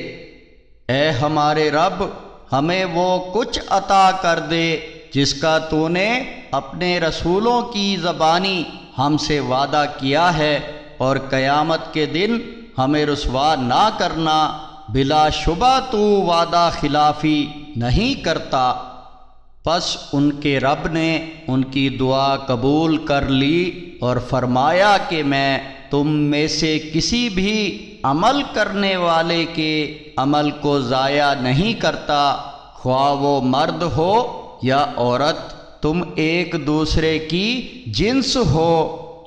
اے ہمارے رب، ہمیں وہ کچھ عطا کر دے جس کا تو نے اپنے رسولوں کی زبانی ہم سے وعدہ کیا ہے، اور قیامت کے دن ہمیں رسوا نہ کرنا، بلا شبہ تو وعدہ خلافی نہیں کرتا۔ پس ان کے رب نے ان کی دعا قبول کر لی اور فرمایا کہ میں تم میں سے کسی بھی عمل کرنے والے کے عمل کو ضائع نہیں کرتا، خواہ وہ مرد ہو یا عورت، تم ایک دوسرے کی جنس ہو۔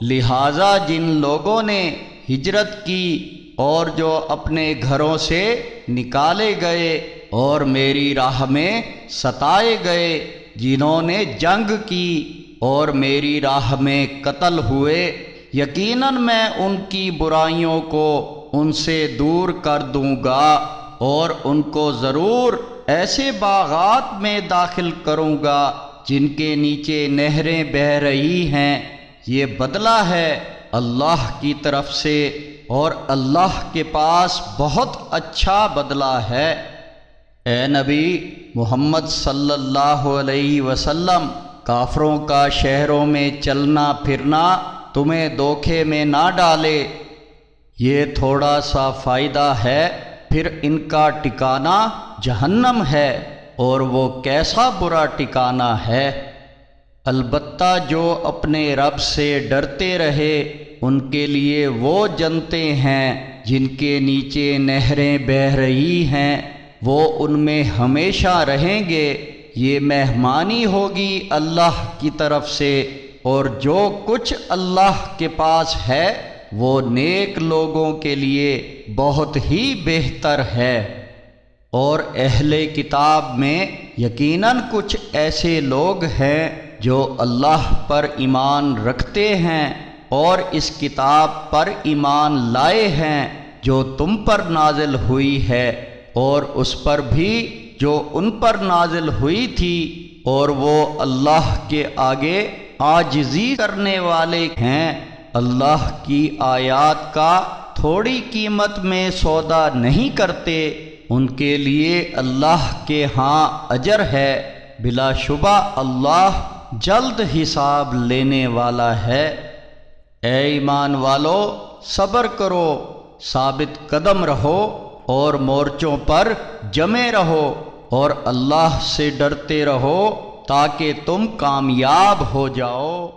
لہٰذا جن لوگوں نے ہجرت کی اور جو اپنے گھروں سے نکالے گئے اور میری راہ میں ستائے گئے، جنہوں نے جنگ کی اور میری راہ میں قتل ہوئے، یقیناً میں ان کی برائیوں کو ان سے دور کر دوں گا اور ان کو ضرور ایسے باغات میں داخل کروں گا جن کے نیچے نہریں بہہ رہی ہیں۔ یہ بدلہ ہے اللہ کی طرف سے، اور اللہ کے پاس بہت اچھا بدلہ ہے۔ اے نبی محمد صلی اللہ علیہ وسلم، کافروں کا شہروں میں چلنا پھرنا تمہیں دھوکے میں نہ ڈالے، یہ تھوڑا سا فائدہ ہے، پھر ان کا ٹھکانہ جہنم ہے، اور وہ کیسا برا ٹھکانہ ہے۔ البتہ جو اپنے رب سے ڈرتے رہے ان کے لیے وہ جنتیں ہیں جن کے نیچے نہریں بہہ رہی ہیں، وہ ان میں ہمیشہ رہیں گے۔ یہ مہمانی ہوگی اللہ کی طرف سے، اور جو کچھ اللہ کے پاس ہے وہ نیک لوگوں کے لیے بہت ہی بہتر ہے۔ اور اہل کتاب میں یقیناً کچھ ایسے لوگ ہیں جو اللہ پر ایمان رکھتے ہیں اور اس کتاب پر ایمان لائے ہیں جو تم پر نازل ہوئی ہے، اور اس پر بھی جو ان پر نازل ہوئی تھی، اور وہ اللہ کے آگے عاجزی کرنے والے ہیں۔ اللہ کی آیات کا تھوڑی قیمت میں سودا نہیں کرتے، ان کے لیے اللہ کے ہاں اجر ہے، بلا شبہ اللہ جلد حساب لینے والا ہے۔ اے ایمان والو، صبر کرو، ثابت قدم رہو اور مورچوں پر جمے رہو، اور اللہ سے ڈرتے رہو تاکہ تم کامیاب ہو جاؤ۔